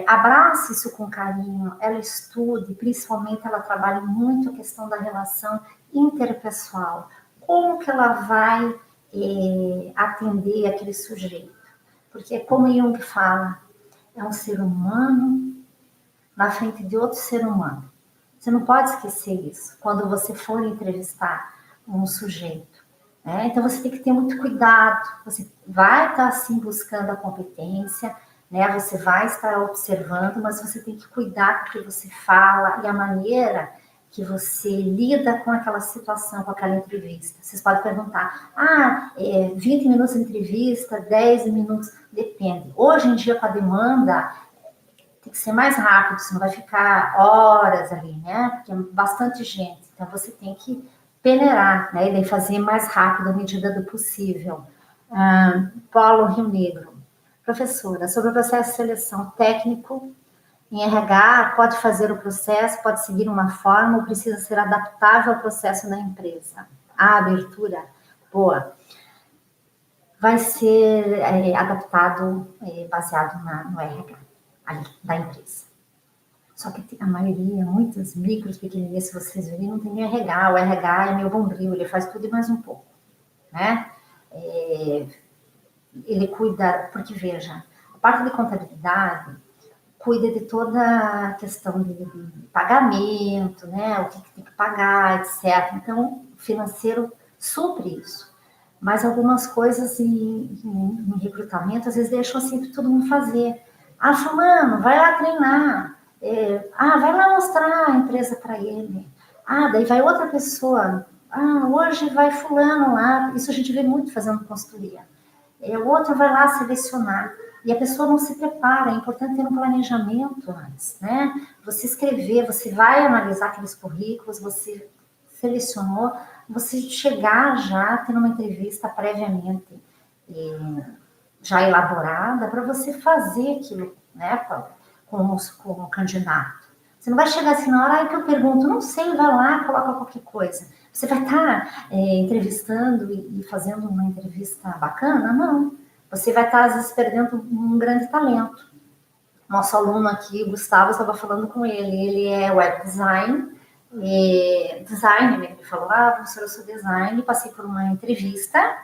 abrace isso com carinho, ela estude, principalmente ela trabalhe muito a questão da relação interpessoal, como que ela vai atender aquele sujeito, porque como Jung fala, é um ser humano na frente de outro ser humano. Você não pode esquecer isso. Quando você for entrevistar um sujeito, né? Então, você tem que ter muito cuidado. Você vai estar, sim, buscando a competência, né? Você vai estar observando, mas você tem que cuidar com o que você fala e a maneira que você lida com aquela situação, com aquela entrevista. Vocês podem perguntar, 20 minutos de entrevista, 10 minutos, depende. Hoje em dia, com a demanda, tem que ser mais rápido, você não vai ficar horas ali, né? Porque é bastante gente. Então, você tem que peneirar, né? E daí fazer mais rápido à medida do possível. Paulo Rio Negro. Professora, sobre o processo de seleção técnico em RH, pode fazer o processo, pode seguir uma forma ou precisa ser adaptável ao processo da empresa? A abertura, boa. Vai ser adaptado, baseado no RH ali, da empresa. Só que a maioria, muitas micros, pequenininhas, se vocês verem, não tem RH. O RH é meu bombril, ele faz tudo e mais um pouco, né? Ele cuida, porque veja, a parte de contabilidade cuida de toda a questão de pagamento, né? O que tem que pagar, etc. Então, o financeiro supre isso. Mas algumas coisas em recrutamento, às vezes deixam assim para todo mundo fazer. Fulano, vai lá treinar. Vai lá mostrar a empresa para ele. Daí vai outra pessoa. Hoje vai fulano lá. Isso a gente vê muito fazendo consultoria. O outro vai lá selecionar. E a pessoa não se prepara. É importante ter um planejamento antes, né? Você escrever, você vai analisar aqueles currículos, você selecionou, você chegar já tendo uma entrevista previamente já elaborada para você fazer aquilo, né, com o candidato. Você não vai chegar assim na hora que eu pergunto, não sei, vai lá, coloca qualquer coisa. Você vai estar entrevistando e fazendo uma entrevista bacana? Não. Você vai estar, às vezes, perdendo um grande talento. Nosso aluno aqui, Gustavo, eu estava falando com ele. Ele é web design. Ele falou, professora, eu sou design. Passei por uma entrevista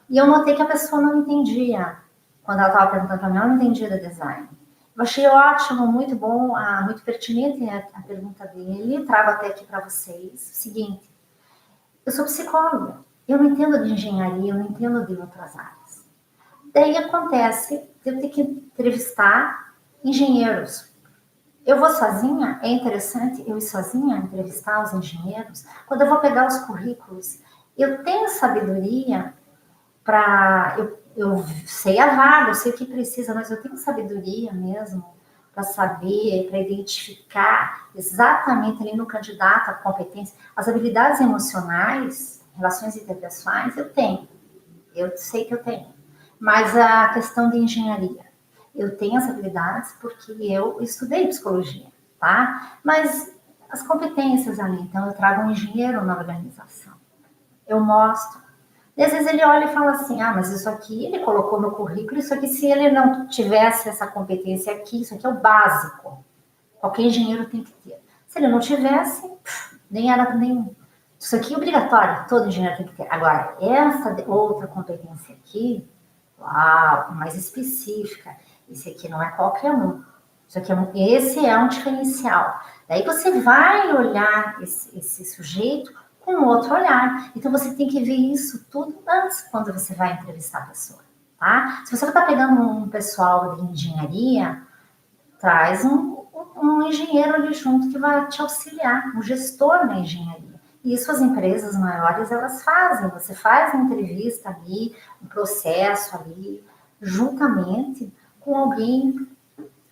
e eu notei que a pessoa não entendia. Quando ela estava perguntando para mim, ela não entendia de design. Eu achei ótimo, muito bom, muito pertinente a pergunta dele. Trago até aqui para vocês. Seguinte, eu sou psicóloga, eu não entendo de engenharia, eu não entendo de outras áreas. Daí acontece, eu tenho que entrevistar engenheiros. Eu vou sozinha, é interessante eu ir sozinha entrevistar os engenheiros. Quando eu vou pegar os currículos, eu tenho sabedoria para... Eu sei a vaga, eu sei o que precisa, mas eu tenho sabedoria mesmo para saber, para identificar exatamente ali no candidato a competência. As habilidades emocionais, relações interpessoais, eu tenho. Eu sei que eu tenho. Mas a questão de engenharia, eu tenho as habilidades porque eu estudei psicologia, tá? Mas as competências ali, então eu trago um engenheiro na organização. Eu mostro. E às vezes ele olha e fala assim, mas isso aqui ele colocou no currículo, isso aqui se ele não tivesse essa competência aqui, isso aqui é o básico. Qualquer engenheiro tem que ter. Se ele não tivesse, nem era nenhum. Isso aqui é obrigatório, todo engenheiro tem que ter. Agora, essa outra competência aqui, mais específica. Esse aqui não é qualquer um. Esse é um diferencial. Daí você vai olhar esse sujeito com outro olhar. Então você tem que ver isso tudo antes quando você vai entrevistar a pessoa, tá? Se você está pegando um pessoal de engenharia, traz um engenheiro ali junto que vai te auxiliar, um gestor na engenharia. E isso as empresas maiores, elas fazem. Você faz uma entrevista ali, um processo ali, juntamente com alguém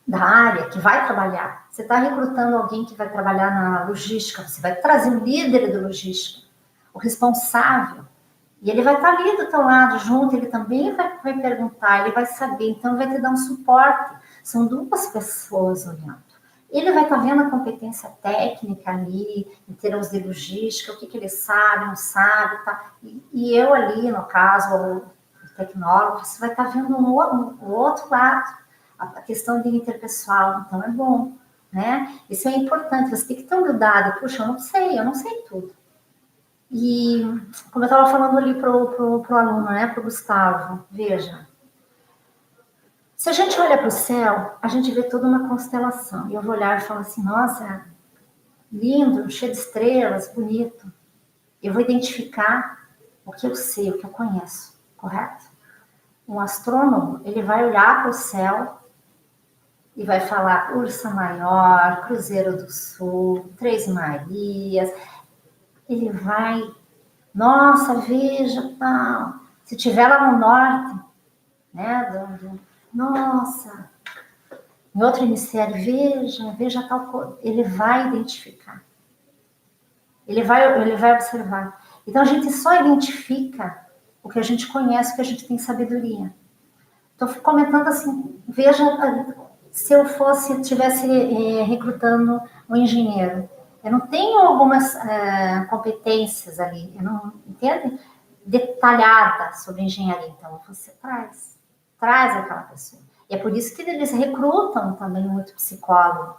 da área que vai trabalhar. Você está recrutando alguém que vai trabalhar na logística, você vai trazer um líder de logística, o responsável, e ele vai estar ali do teu lado junto, ele também vai perguntar, ele vai saber, então vai te dar um suporte. São duas pessoas olhando. Ele vai estar vendo a competência técnica ali, em termos de logística, o que ele sabe, não sabe, tá? E eu ali, no caso, o tecnólogo, você vai estar vendo o outro lado, a questão de interpessoal, então é bom, né? Isso é importante, você tem que ter humildade. Puxa, eu não sei tudo. E, como eu estava falando ali pro aluno, né, pro Gustavo, veja, se a gente olha para o céu, a gente vê toda uma constelação. E eu vou olhar e falo assim, nossa, lindo, cheio de estrelas, bonito. Eu vou identificar o que eu sei, o que eu conheço, correto? Um astrônomo, ele vai olhar para o céu e vai falar Ursa Maior, Cruzeiro do Sul, Três Marias. Ele vai, nossa, veja, tal. Se tiver lá no norte, né, nossa, em outro hemisfério, veja tal coisa. Ele vai identificar. Ele vai observar. Então, a gente só identifica o que a gente conhece, o que a gente tem sabedoria. Estou comentando assim, veja, se eu estivesse recrutando um engenheiro, eu não tenho algumas competências ali, eu não entende? Detalhadas sobre engenharia. Então, você traz aquela pessoa. E é por isso que eles recrutam também muito psicólogo,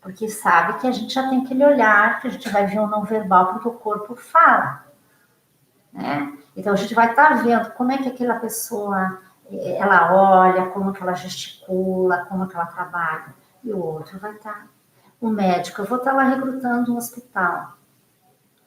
porque sabe que a gente já tem aquele olhar, que a gente vai ver o não verbal, porque o corpo fala, né? Então, a gente vai estar vendo como é que aquela pessoa, ela olha, como que ela gesticula, como que ela trabalha. E o outro vai estar. O médico, eu vou estar lá recrutando um hospital,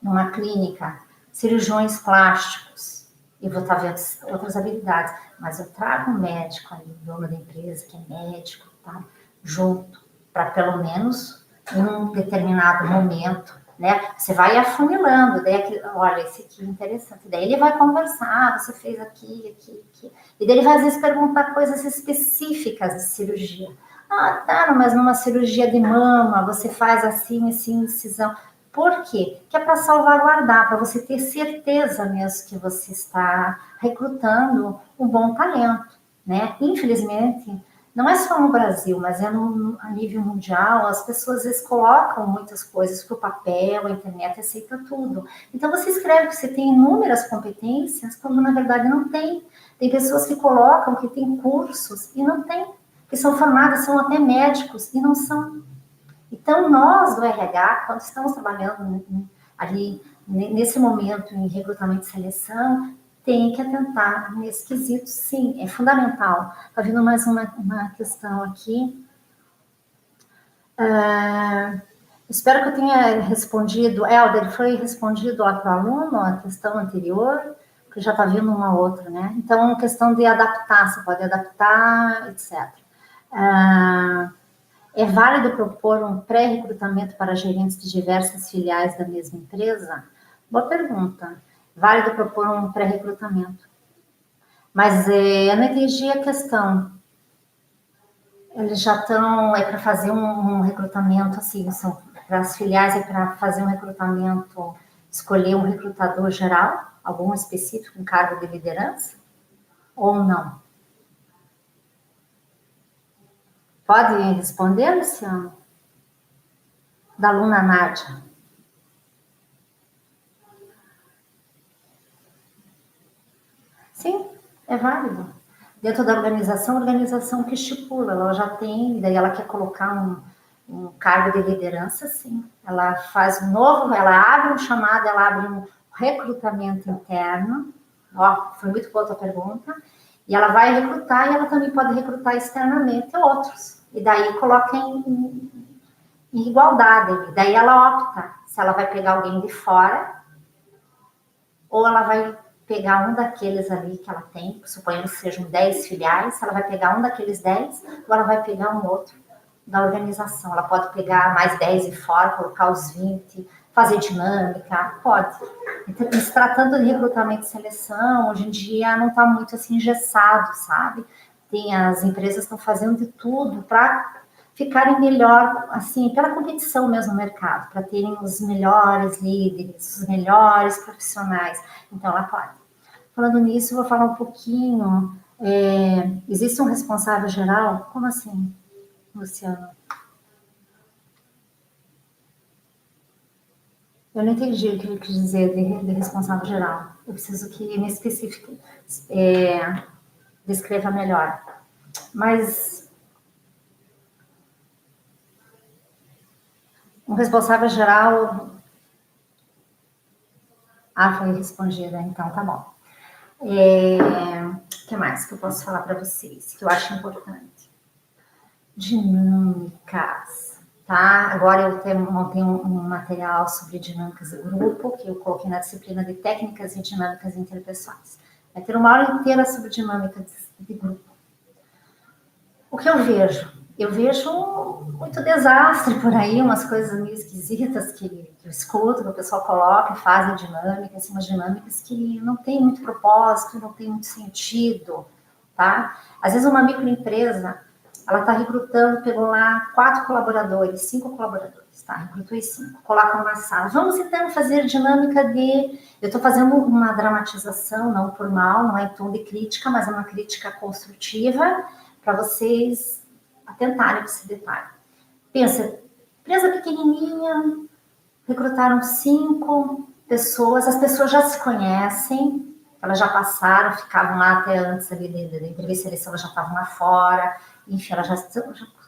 numa clínica, cirurgiões plásticos, e vou estar vendo outras habilidades. Mas eu trago um médico ali, dono da empresa, que é médico, tá? Junto, para pelo menos em um determinado momento, né? Você vai afunilando, daí olha, esse aqui é interessante. Daí ele vai conversar, você fez aqui. E daí ele vai às vezes perguntar coisas específicas de cirurgia. Ah, tá, mas numa cirurgia de mama, você faz assim, incisão. Por quê? Que é para salvaguardar, para você ter certeza mesmo que você está recrutando um bom talento, né? Infelizmente, não é só no Brasil, mas a nível mundial, as pessoas às vezes colocam muitas coisas para o papel, a internet aceita tudo. Então você escreve que você tem inúmeras competências, quando na verdade não tem. Tem pessoas que colocam que tem cursos e não tem, que são formadas, são até médicos e não são. Então, nós do RH, quando estamos trabalhando ali nesse momento em recrutamento e seleção, tem que atentar nesse quesito, sim, é fundamental. Está vindo mais uma questão aqui. Espero que eu tenha respondido. Helder, foi respondido lá para o aluno a questão anterior, porque já está vindo uma outra, né? Então, questão de adaptar, você pode adaptar, etc. É válido propor um pré-recrutamento para gerentes de diversas filiais da mesma empresa? Boa pergunta. Válido propor um pré-recrutamento. Mas eu não entendi a questão. Eles já estão, é para fazer um recrutamento, assim, são, para as filiais é para fazer um recrutamento, escolher um recrutador geral, algum específico, um cargo de liderança? Ou não? Pode responder, Luciano? Da aluna Nádia. Sim, é válido. Dentro da organização, a organização que estipula, ela já tem, daí ela quer colocar um cargo de liderança, sim. Ela faz um novo, ela abre um chamado, ela abre um recrutamento interno. Ó, foi muito boa a tua pergunta. E ela vai recrutar e ela também pode recrutar externamente outros. E daí coloca em igualdade. Daí ela opta se ela vai pegar alguém de fora ou ela vai pegar um daqueles ali que ela tem, suponhamos que sejam 10 filiais, ela vai pegar um daqueles 10 ou ela vai pegar um outro da organização. Ela pode pegar mais 10 de fora, colocar os 20, fazer dinâmica, pode. Então, se tratando de recrutamento e seleção, hoje em dia não está muito assim engessado, sabe? As empresas estão fazendo de tudo para ficarem melhor, assim, pela competição mesmo no mercado, para terem os melhores líderes, os melhores profissionais. Então, ela pode. Falando nisso, eu vou falar um pouquinho. Existe um responsável geral? Como assim, Luciano? Eu não entendi o que ele quis dizer de responsável geral. Eu preciso que me especifique, descreva melhor. Mas um responsável geral... Ah, foi respondida, então tá bom. O que mais que eu posso falar para vocês, que eu acho importante? Dinâmicas. tá? Agora eu montei um material sobre dinâmicas de grupo, que eu coloquei na disciplina de técnicas e dinâmicas interpessoais. Vai ter uma aula inteira sobre dinâmica de grupo. O que eu vejo? Eu vejo muito desastre por aí, umas coisas meio esquisitas que eu escuto, que o pessoal coloca e fazem dinâmicas, assim, umas dinâmicas que não tem muito propósito, não tem muito sentido, tá? Às vezes uma microempresa, ela está recrutando, pegou lá 4 colaboradores, 5 colaboradores, tá? Recrutou em 5, coloca numa sala. Vamos então fazer dinâmica de... Eu estou fazendo uma dramatização, não por mal, não é em tom de crítica, mas é uma crítica construtiva, para vocês atentarem para esse detalhe. Pensa, empresa pequenininha, recrutaram 5 pessoas, as pessoas já se conhecem, elas já passaram, ficavam lá até antes ali da entrevista de seleção, elas já estavam lá fora, enfim, elas já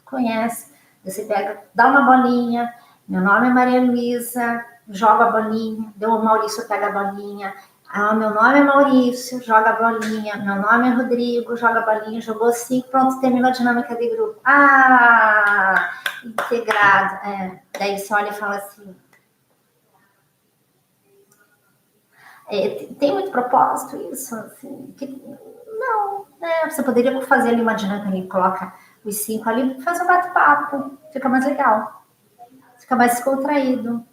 conhecem. Você pega, dá uma bolinha, meu nome é Maria Luísa, joga a bolinha, deu o Maurício, pega a bolinha. Ah, meu nome é Maurício, joga a bolinha. Meu nome é Rodrigo, joga a bolinha. Jogou 5, pronto, terminou a dinâmica de grupo. Ah, integrado. Daí você olha e fala assim... tem muito propósito isso? Assim, não, né? Você poderia fazer ali uma dinâmica ali, coloca os 5 ali, faz um bate-papo, fica mais legal. Fica mais descontraído.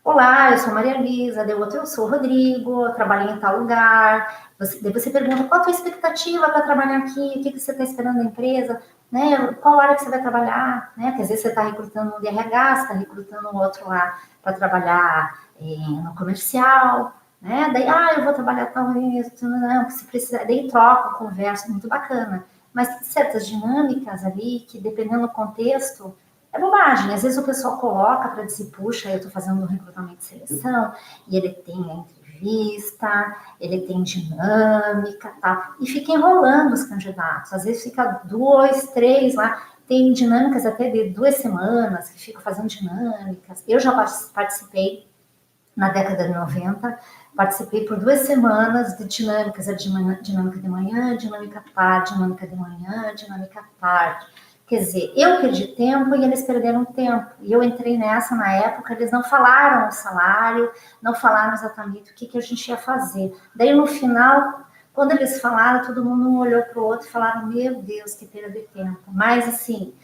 Olá, eu sou Maria Luísa, deu outro, eu sou o Rodrigo, eu trabalho em tal lugar. Depois você pergunta qual a tua expectativa para trabalhar aqui, o que você está esperando da empresa, né? Qual hora que você vai trabalhar, né? Porque às vezes você está recrutando um DRH, você está recrutando um outro lá para trabalhar no comercial, né? Daí, eu vou trabalhar tal vez, não, que se precisar, daí troca, conversa, muito bacana. Mas tem certas dinâmicas ali que, dependendo do contexto, é bobagem. Às vezes o pessoal coloca para dizer, puxa, eu estou fazendo um recrutamento de seleção, e ele tem a entrevista, ele tem dinâmica, tá? E fica enrolando os candidatos. Às vezes fica 2, 3 lá. Tem dinâmicas até de 2 semanas, que ficam fazendo dinâmicas. Eu já participei na década de 90, participei por 2 semanas de dinâmicas, a dinâmica de manhã, dinâmica tarde, dinâmica de manhã, dinâmica tarde. Quer dizer, eu perdi tempo e eles perderam tempo. E eu entrei nessa na época, eles não falaram o salário, não falaram exatamente o que a gente ia fazer. Daí, no final, quando eles falaram, todo mundo um olhou para o outro e falaram, meu Deus, que perda de tempo. Mas, assim,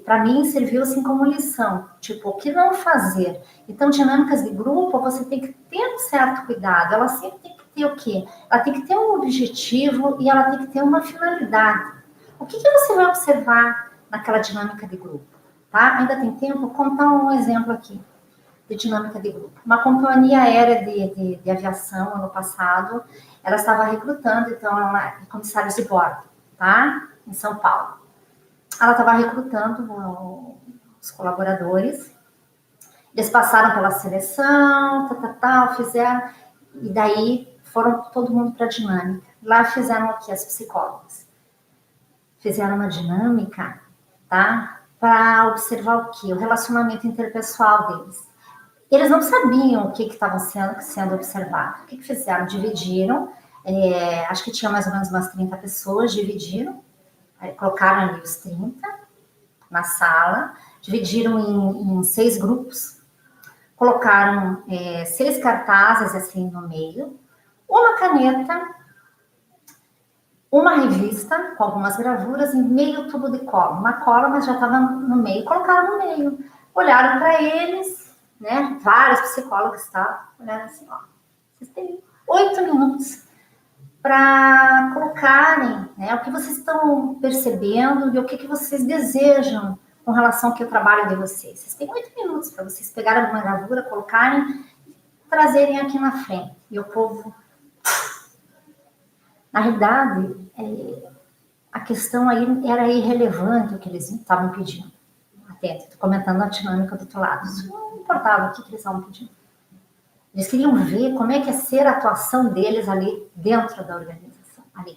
para mim, serviu assim como lição. Tipo, o que não fazer? Então, dinâmicas de grupo, você tem que ter um certo cuidado. Ela sempre tem que ter o quê? Ela tem que ter um objetivo e ela tem que ter uma finalidade. O que você vai observar naquela dinâmica de grupo? Tá? Ainda tem tempo? Vou contar um exemplo aqui de dinâmica de grupo. Uma companhia aérea de aviação, ano passado, ela estava recrutando, então, comissários de bordo, tá? Em São Paulo. Ela estava recrutando os colaboradores, eles passaram pela seleção, fizeram, e daí foram todo mundo para a dinâmica. Lá fizeram o que? As psicólogas. Fizeram uma dinâmica, tá? Para observar o quê? O relacionamento interpessoal deles. Eles não sabiam o que estava sendo observado. O que fizeram? Dividiram, acho que tinha mais ou menos umas 30 pessoas, dividiram, colocaram ali os 30 na sala, dividiram em 6 grupos, colocaram 6 cartazes assim no meio, uma caneta, uma revista com algumas gravuras e meio tubo de cola. Uma cola, mas já estava no meio. Colocaram no meio. Olharam para eles, né? Vários psicólogos estavam. Olharam assim, ó. Vocês têm 8 minutos para colocarem, né? O que vocês estão percebendo e o que vocês desejam com relação ao trabalho de vocês. Vocês têm 8 minutos para vocês pegarem alguma gravura, colocarem e trazerem aqui na frente. E o povo... Na realidade, a questão aí era irrelevante o que eles estavam pedindo. Até, estou comentando a dinâmica do outro lado. Isso não importava o que eles estavam pedindo. Eles queriam ver como é que ia ser a atuação deles ali dentro da organização. Ali.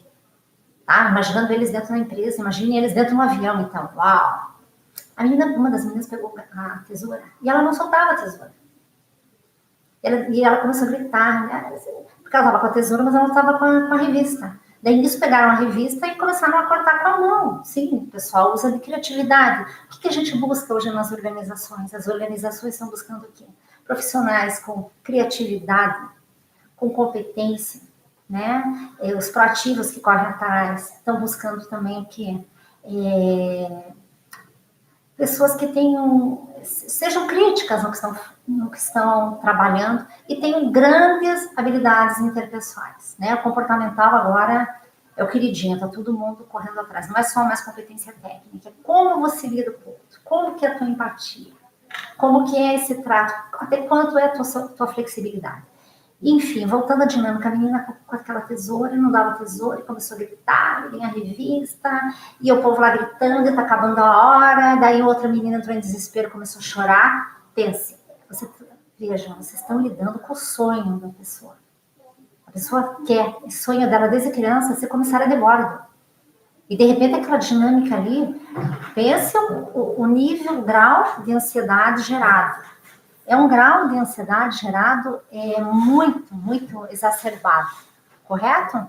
Tá? Imaginando eles dentro da empresa, imaginem eles dentro de um avião, então. Uau! Uma das meninas pegou a tesoura e ela não soltava a tesoura. E ela começou a gritar, né? Porque ela estava com a tesoura, mas ela não estava com a revista. Daí eles pegaram a revista e começaram a cortar com a mão. Sim, o pessoal usa de criatividade. O que a gente busca hoje nas organizações? As organizações estão buscando o quê? Profissionais com criatividade, com competência, né? Os proativos que correm atrás estão buscando também o quê? Pessoas que tenham, sejam críticas no que estão trabalhando e tenham grandes habilidades interpessoais, né? O comportamental agora é o queridinho, tá todo mundo correndo atrás, não é só mais competência técnica, é como você lida com o outro, como que é a tua empatia, como que é esse trato, até quanto é a tua flexibilidade. Enfim, voltando à dinâmica, a menina com aquela tesoura, não dava tesoura, e começou a gritar, vinha a revista, e o povo lá gritando, e tá acabando a hora, daí outra menina entrou em desespero, começou a chorar. Pense, vejam, vocês estão lidando com o sonho da pessoa. A pessoa quer, o sonho dela desde criança, ser comissária de bordo. E de repente aquela dinâmica ali, pense o nível, o grau de ansiedade gerado. É um grau de ansiedade gerado muito exacerbado, correto?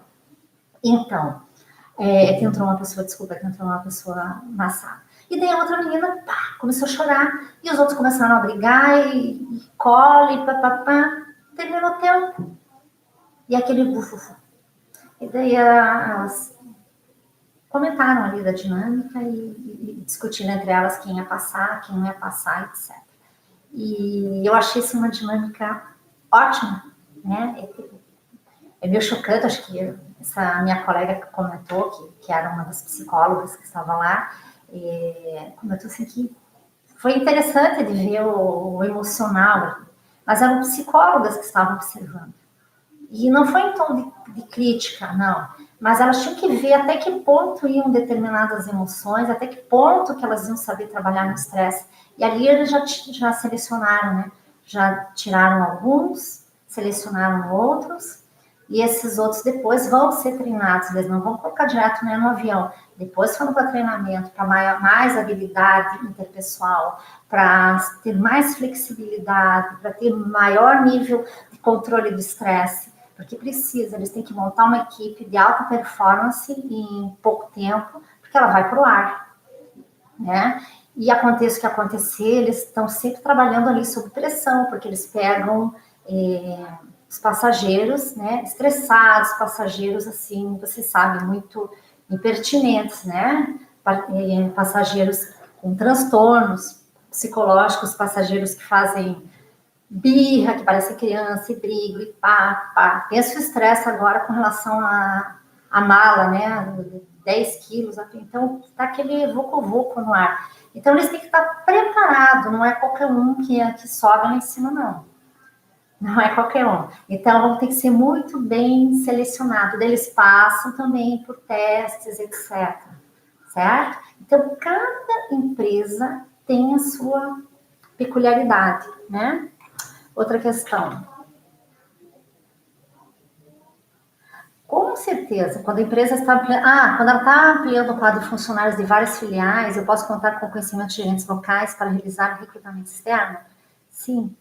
Então, que entrou uma pessoa, desculpa, que entrou uma pessoa na sala. E daí a outra menina começou a chorar, e os outros começaram a brigar, e cola, e papapá, terminou o tempo. E aquele bufufu. E daí elas comentaram ali da dinâmica e discutiram entre elas quem ia passar, quem não ia passar, etc. E eu achei isso uma dinâmica ótima, né? É meio chocante, acho que essa minha colega que comentou, que era uma das psicólogas que estava lá, comentou assim que foi interessante de ver o emocional, mas eram psicólogas que estavam observando. E não foi em tom de crítica, não, mas elas tinham que ver até que ponto iam determinadas emoções, até que ponto que elas iam saber trabalhar no estresse. E ali eles já selecionaram, né? Já tiraram alguns, selecionaram outros, e esses outros depois vão ser treinados, eles não vão colocar direto, né, no avião. Depois foram para treinamento, para mais habilidade interpessoal, para ter mais flexibilidade, para ter maior nível de controle do estresse, porque precisa, eles têm que montar uma equipe de alta performance em pouco tempo, porque ela vai para o ar, né? E aconteça o que acontecer, eles estão sempre trabalhando ali sob pressão, porque eles pegam os passageiros, né, estressados, passageiros, assim, você sabe, muito impertinentes, né? Passageiros com transtornos psicológicos, passageiros que fazem birra, que parece criança, e briga, e pá. Pensa o estresse agora com relação à mala, né? 10 quilos, então tá aquele vucu-vucu no ar. Então eles têm que estar preparados, não é qualquer um que sobe lá em cima, não. Não é qualquer um. Então vão ter que ser muito bem selecionados. Eles passam também por testes, etc. Certo? Então cada empresa tem a sua peculiaridade, né? Outra questão. Com certeza, quando a empresa está ampliando, quando ela está ampliando o quadro de funcionários de várias filiais, eu posso contar com o conhecimento de gerentes locais para realizar o recrutamento externo? Sim,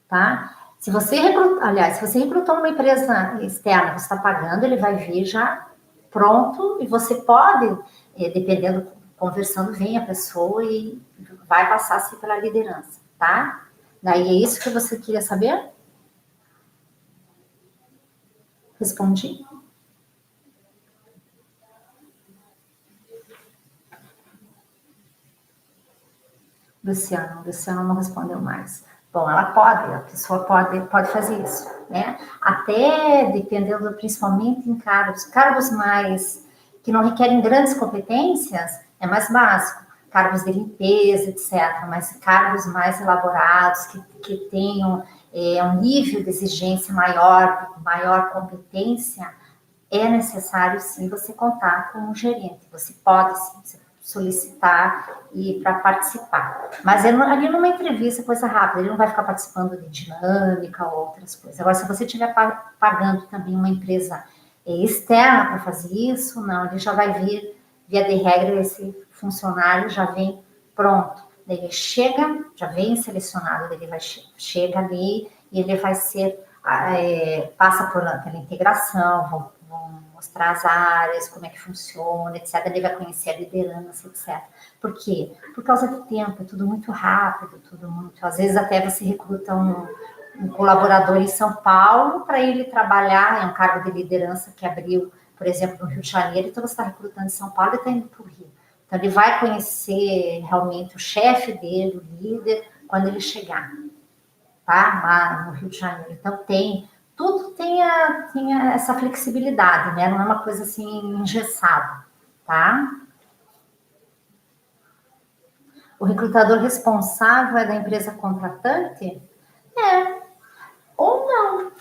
tá? Se você recrutou numa empresa externa, você está pagando, ele vai vir já pronto e você pode, dependendo, conversando, vem a pessoa e vai passar-se pela liderança, tá? Daí é isso que você queria saber? Respondi. Luciano não respondeu mais. Bom, ela pode, a pessoa pode fazer isso, né? Até dependendo, principalmente em cargos mais que não requerem grandes competências, é mais básico. Cargos de limpeza, etc. Mas cargos mais elaborados, que tenham um nível de exigência maior competência, é necessário sim você contar com um gerente. Você pode sim solicitar e para participar. Mas ali numa entrevista, coisa rápida, ele não vai ficar participando de dinâmica ou outras coisas. Agora, se você estiver pagando também uma empresa externa para fazer isso, não, ele já vai vir, via de regra, esse funcionário já vem pronto. Daí ele chega, já vem selecionado, ele chega ali e ele vai ser, passa pela integração, vão mostrar as áreas, como é que funciona, etc. Ele vai conhecer a liderança, etc. Por quê? Por causa do tempo, é tudo muito rápido, tudo muito... Às vezes até você recruta um colaborador em São Paulo para ele trabalhar, é um cargo de liderança que abriu, por exemplo, no Rio de Janeiro, então você está recrutando em São Paulo e está indo para o Rio. Então ele vai conhecer realmente o chefe dele, o líder, quando ele chegar, tá? Lá no Rio de Janeiro. Então tudo tem essa flexibilidade, né? Não é uma coisa assim engessada, tá? O recrutador responsável é da empresa contratante? É, ou não.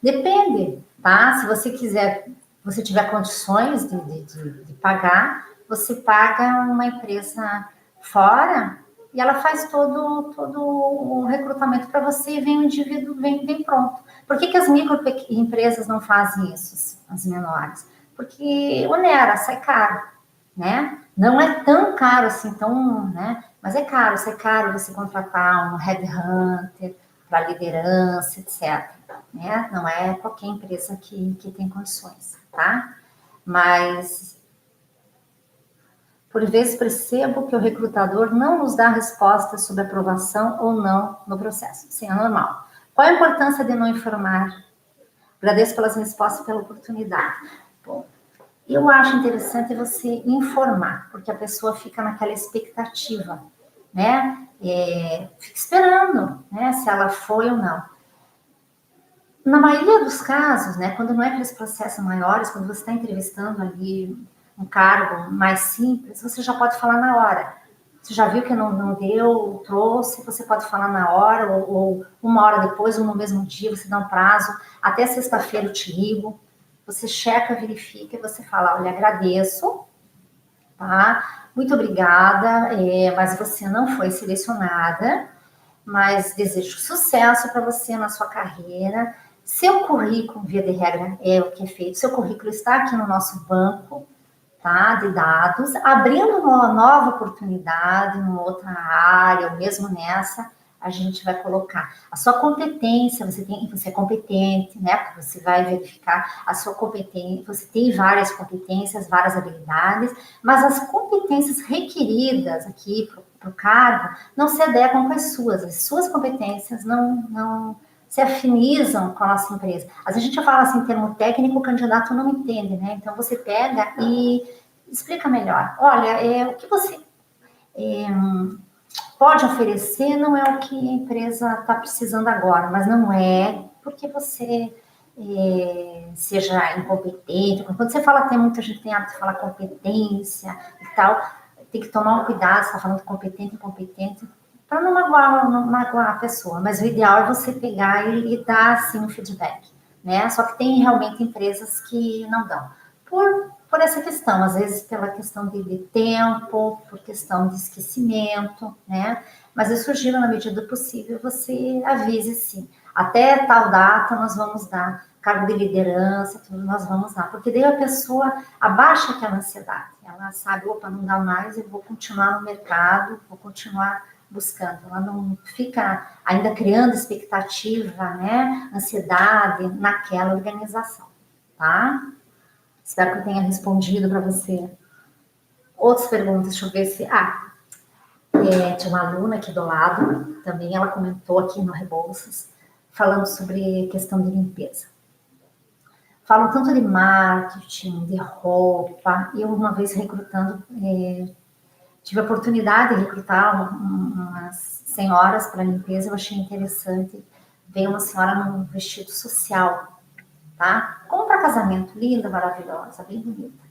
Depende, tá? Se você quiser, você tiver condições de pagar, você paga uma empresa fora e ela faz todo o recrutamento para você e vem o indivíduo, vem pronto. Por que as microempresas não fazem isso, as menores? Porque onera, sai caro, né? Não é tão caro assim, né? Mas é caro você contratar um headhunter para liderança, etc. Né? Não é qualquer empresa que tem condições, tá? Mas, por vezes, percebo que o recrutador não nos dá resposta sobre aprovação ou não no processo. Sim, é normal. Qual a importância de não informar? Agradeço pelas respostas e pela oportunidade. Bom, eu acho interessante você informar, porque a pessoa fica naquela expectativa, né? Fica esperando, né? Se ela foi ou não. Na maioria dos casos, né? Quando não é aqueles processos maiores, quando você está entrevistando ali um cargo mais simples, você já pode falar na hora. Você já viu que não deu, trouxe, você pode falar na hora, ou uma hora depois, ou no mesmo dia, você dá um prazo, até sexta-feira eu te ligo. Você checa, verifica e você fala, olha, agradeço, tá? Muito obrigada, mas você não foi selecionada, mas desejo sucesso para você na sua carreira. Seu currículo, via de regra, é o que é feito. Seu currículo está aqui no nosso banco, tá, de dados, abrindo uma nova oportunidade, numa outra área, ou mesmo nessa, a gente vai colocar a sua competência, você é competente, né? Porque você vai verificar a sua competência, você tem várias competências, várias habilidades, mas as competências requeridas aqui para o cargo não se adequam com as suas competências não se afinizam com a nossa empresa. Às vezes a gente fala assim em termo técnico, o candidato não entende, né? Então você pega e explica melhor. Olha, o que você pode oferecer não é o que a empresa está precisando agora, mas não é porque você seja incompetente. Quando você fala, tem muita gente que tem hábito de falar competência e tal, tem que tomar um cuidado, você está falando competente, incompetente, para não magoar a pessoa. Mas o ideal é você pegar e dar, assim, um feedback, né? Só que tem realmente empresas que não dão. Por essa questão, às vezes pela questão de tempo, por questão de esquecimento, né? Mas eu sugiro, na medida do possível, você avise sim. Até tal data nós vamos dar cargo de liderança, tudo nós vamos dar. Porque daí a pessoa abaixa aquela ansiedade. Ela sabe, opa, não dá mais, eu vou continuar no mercado, vou continuar buscando. Ela não fica ainda criando expectativa, né? Ansiedade naquela organização, tá? Espero que eu tenha respondido para você. Outras perguntas, deixa eu ver se... tinha uma aluna aqui do lado, também ela comentou aqui no Rebouças, falando sobre questão de limpeza. Falam tanto de marketing, de roupa. Eu, uma vez recrutando, tive a oportunidade de recrutar umas senhoras para limpeza, eu achei interessante. Veio uma senhora num vestido social, tá? Como para casamento, linda, maravilhosa, bem bonita.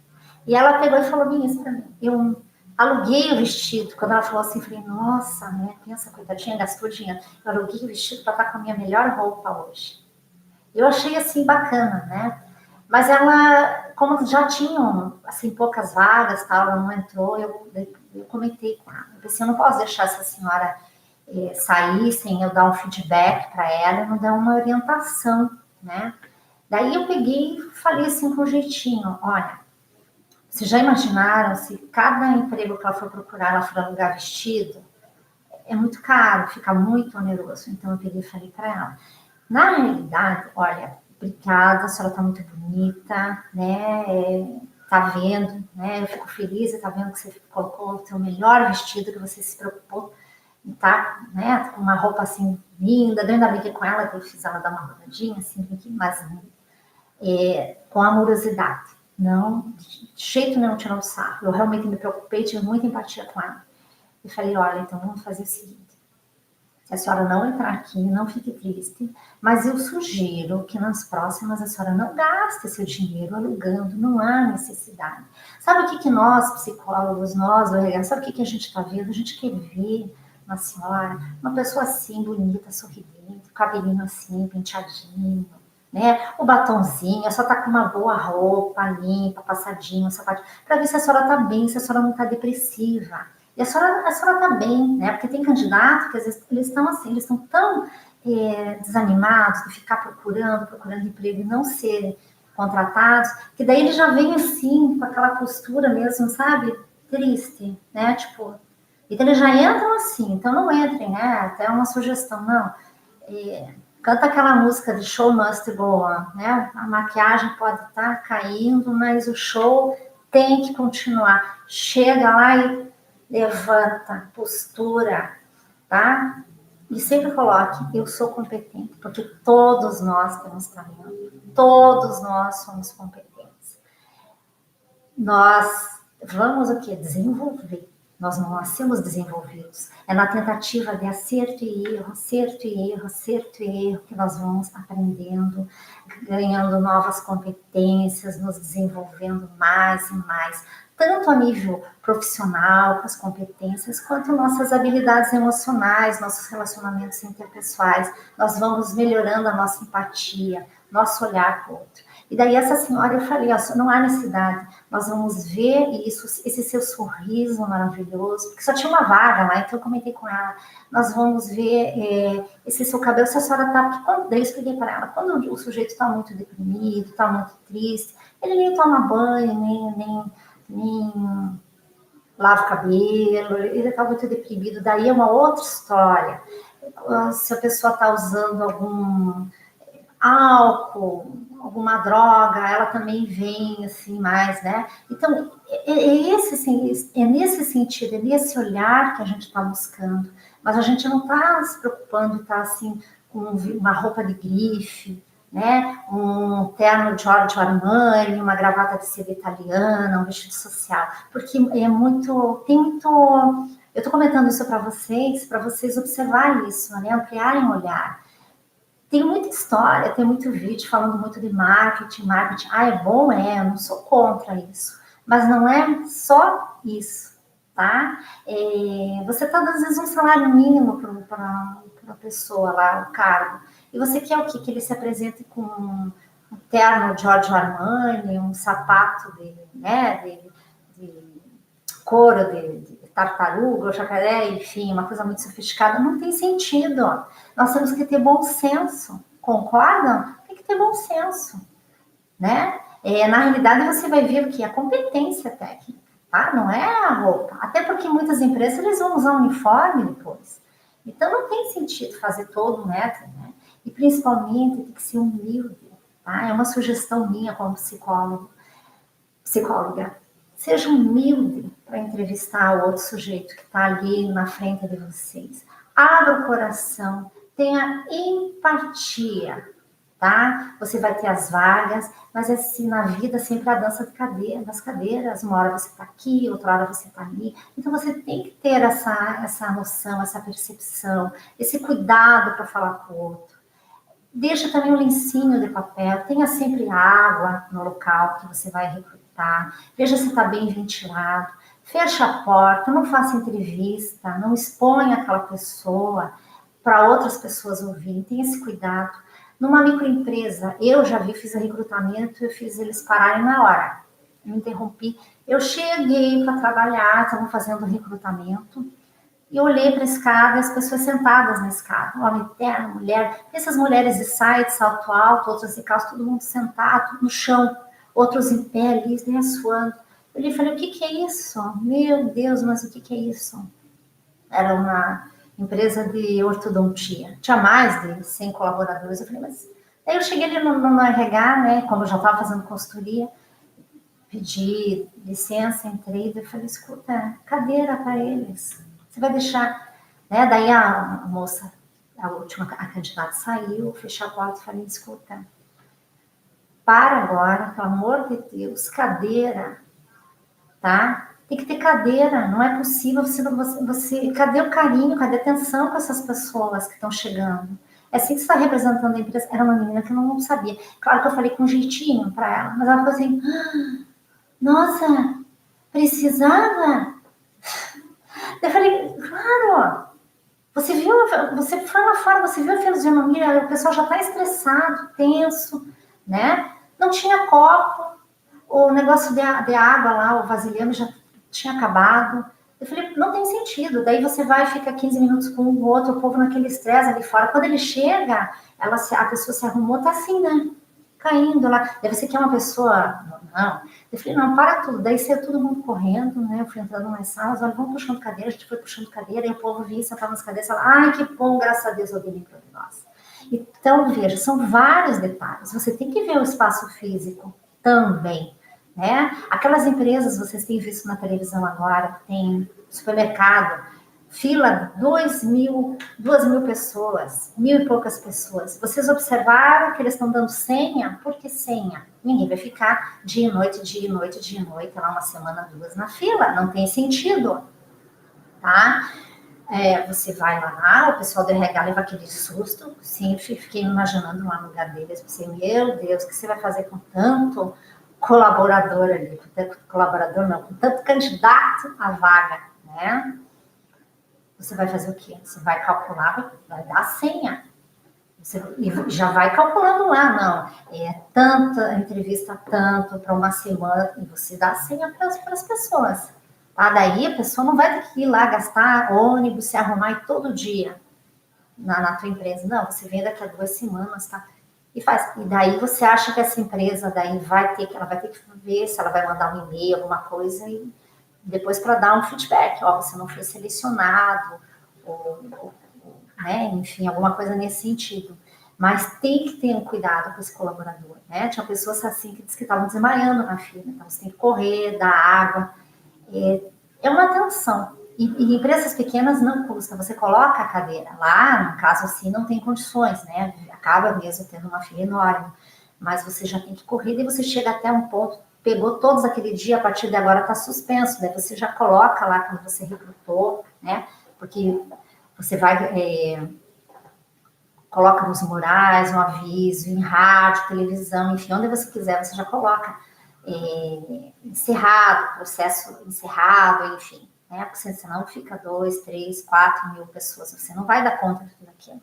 E ela pegou e falou bem isso para mim. Eu aluguei o vestido. Quando ela falou assim, falei, nossa, né? Pensa, coitadinha, gastou dinheiro. Eu aluguei o vestido para estar com a minha melhor roupa hoje. Eu achei assim bacana, né? Mas ela, como já tinham assim poucas vagas, tal, ela não entrou, eu comentei com ela. Eu pensei, eu não posso deixar essa senhora sair sem eu dar um feedback para ela e não dar uma orientação, né? Daí eu peguei e falei assim com jeitinho, olha, vocês já imaginaram se cada emprego que ela for procurar, ela for alugar vestido? É muito caro, fica muito oneroso. Então eu peguei e falei para ela, na realidade, olha, obrigada, a senhora está muito bonita, né? Tá vendo, né? Eu fico feliz, tá vendo que você colocou o seu melhor vestido, que você se preocupou em tá, né? Com uma roupa assim linda, eu ainda brinquei com ela, que eu fiz ela dar uma rodadinha, assim, mas com amorosidade. Não, de jeito nenhum tirando sarro. Eu realmente me preocupei, tive muita empatia com ela. E falei, olha, então vamos fazer o seguinte. Se a senhora não entrar aqui, não fique triste, mas eu sugiro que nas próximas a senhora não gaste seu dinheiro alugando, não há necessidade. Sabe o que nós, psicólogos, nós do RH, sabe o que a gente está vendo? A gente quer ver uma senhora, uma pessoa assim, bonita, sorridente, cabelinho assim, penteadinho, né? O batonzinho, só tá com uma boa roupa, limpa, passadinho, sapatinho, para ver se a senhora tá bem, se a senhora não tá depressiva. E a senhora tá bem, né? Porque tem candidato que às vezes eles estão assim, eles estão tão desanimados de ficar procurando emprego e não serem contratados, que daí eles já vêm assim, com aquela postura mesmo, sabe? Triste, né? Tipo, então eles já entram assim, então não entrem, né? Até uma sugestão, não. Canta aquela música de Show Must Go On, né? A maquiagem pode estar caindo, mas o show tem que continuar. Chega lá e levanta, postura, tá? E sempre coloque, eu sou competente, porque todos nós temos talento, todos nós somos competentes. Nós vamos o quê? Desenvolver. Nós não nascemos desenvolvidos. É na tentativa de acerto e erro, acerto e erro, acerto e erro, que nós vamos aprendendo, ganhando novas competências, nos desenvolvendo mais e mais, tanto a nível profissional, com as competências, quanto nossas habilidades emocionais, nossos relacionamentos interpessoais. Nós vamos melhorando a nossa empatia, nosso olhar para o outro. E daí essa senhora, eu falei, ó, não há necessidade, nós vamos ver isso, esse seu sorriso maravilhoso, porque só tinha uma vaga lá, então eu comentei com ela, nós vamos ver esse seu cabelo, se a senhora tá, porque quando, daí eu expliquei para ela, quando o sujeito está muito deprimido, está muito triste, ele nem toma banho, nem lava o cabelo, ele está muito deprimido, daí é uma outra história. Se a pessoa está usando algum álcool, alguma droga, ela também vem assim mais, né? Então, é nesse sentido, é nesse olhar que a gente está buscando, mas a gente não está se preocupando, tá assim, com uma roupa de grife, né? Um terno Giorgio Armani, uma gravata de seda italiana, um vestido social, porque tem muito. Eu estou comentando isso para vocês observarem isso, né? Ampliarem o olhar. Tem muita história, tem muito vídeo falando muito de marketing. Ah, é bom? Eu não sou contra isso. Mas não é só isso, tá? Você está dando, às vezes, um salário mínimo para a pessoa lá, o cargo. E você quer o quê? Que ele se apresente com um terno Giorgio Armani, um sapato de couro de tartaruga, jacaré, enfim, uma coisa muito sofisticada, não tem sentido. Nós temos que ter bom senso, concordam? Tem que ter bom senso, né? Na realidade, você vai ver o que? A competência técnica, tá? Não é a roupa. Até porque muitas empresas, eles vão usar uniforme depois. Então, não tem sentido fazer todo um método, né? E, principalmente, tem que ser humilde, tá? É uma sugestão minha como psicóloga. Seja humilde para entrevistar o outro sujeito que está ali na frente de vocês. Abra o coração, tenha empatia, tá? Você vai ter as vagas, mas assim, na vida sempre a dança das cadeiras. Uma hora você está aqui, outra hora você está ali. Então você tem que ter essa noção, essa percepção, esse cuidado para falar com o outro. Deixa também um lencinho de papel, tenha sempre água no local que você vai recrutar. Veja se está bem ventilado, feche a porta, não faça entrevista, não exponha aquela pessoa para outras pessoas ouvirem, tenha esse cuidado. Numa microempresa, eu já fiz recrutamento, eu fiz eles pararem na hora, eu interrompi, eu cheguei para trabalhar, estavam fazendo recrutamento, e eu olhei para a escada e as pessoas sentadas na escada, homem, terno, mulher, essas mulheres de saia, de salto alto, outras de calça, todo mundo sentado no chão, outros em pé ali, né, suando. Eu falei, o que é isso? Meu Deus, mas o que é isso? Era uma empresa de ortodontia. Tinha mais de 100 colaboradores. Eu falei, mas Aí eu cheguei ali no RH, né, como eu já estava fazendo consultoria, pedi licença, entrei, e falei, escuta, cadeira para eles. Você vai deixar, né? Daí a moça, a última, a candidata saiu, fechou a porta e falei, escuta, para agora, pelo amor de Deus, cadeira, tá? Tem que ter cadeira, não é possível cadê o carinho, cadê a atenção com essas pessoas que estão chegando? É assim que você está representando a empresa. Era uma menina que eu não sabia. Claro que eu falei com um jeitinho para ela, mas ela falou assim, nossa, precisava? Eu falei, claro, você viu, você foi lá fora, você viu a fisionomia, o pessoal já está estressado, tenso, né? Não tinha copo, o negócio de água lá, o vasilhame já tinha acabado. Eu falei, não tem sentido. Daí você vai e fica 15 minutos com o outro, o povo naquele estresse ali fora. Quando ele chega, a pessoa se arrumou, tá assim, né? Caindo lá. Daí você quer uma pessoa... Não. Eu falei, não, para tudo. Daí saiu todo mundo correndo, né? Eu fui entrando nas salas, olha, vamos puxando cadeira. A gente foi puxando cadeira, e o povo vinha, sentava nas cadeiras e falava, ai, que bom, graças a Deus, alguém lembrou de nós. Então, veja, são vários detalhes. Você tem que ver o espaço físico também, né? Aquelas empresas, vocês têm visto na televisão agora, que tem supermercado, fila 2.000 pessoas, 1.000 e poucas pessoas. Vocês observaram que eles estão dando senha? Por que senha? Ninguém vai ficar dia e noite, dia e noite, dia e noite, lá uma semana, duas na fila. Não tem sentido, tá? Você vai lá, o pessoal do RH leva aquele susto. Sempre fiquei imaginando lá no lugar deles. Pensei, meu Deus, o que você vai fazer com tanto colaborador ali? Com tanto colaborador, não, com tanto candidato à vaga, né? Você vai fazer o quê? Você vai calcular, vai dar a senha. Você já vai calculando lá, não. Tanta entrevista, tanto para uma semana, e você dá a senha para as pessoas. Tá? Daí a pessoa não vai ter que ir lá gastar ônibus, se arrumar todo dia na tua empresa. Não, você vem daqui a 2 semanas, tá? E daí você acha que essa empresa daí ela vai ter que ver se ela vai mandar um e-mail, alguma coisa, e depois para dar um feedback, ó, você não foi selecionado, ou, né, enfim, alguma coisa nesse sentido. Mas tem que ter um cuidado com esse colaborador, né? Tinha pessoas assim que diz que estavam desmaiando na fila, então você tem que correr, dar água, é uma atenção. E empresas pequenas não custa, você coloca a cadeira. Lá, no caso assim, não tem condições, né? Acaba mesmo tendo uma fila enorme. Mas você já tem que correr e você chega até um ponto, pegou todos aquele dia, a partir de agora está suspenso, daí você já coloca lá quando você recrutou, né? Porque você vai, coloca nos murais, um aviso, em rádio, televisão, enfim, onde você quiser, você já coloca encerrado, processo encerrado, enfim, né? Porque senão fica 2, 3, 4 mil pessoas, você não vai dar conta de tudo aquilo.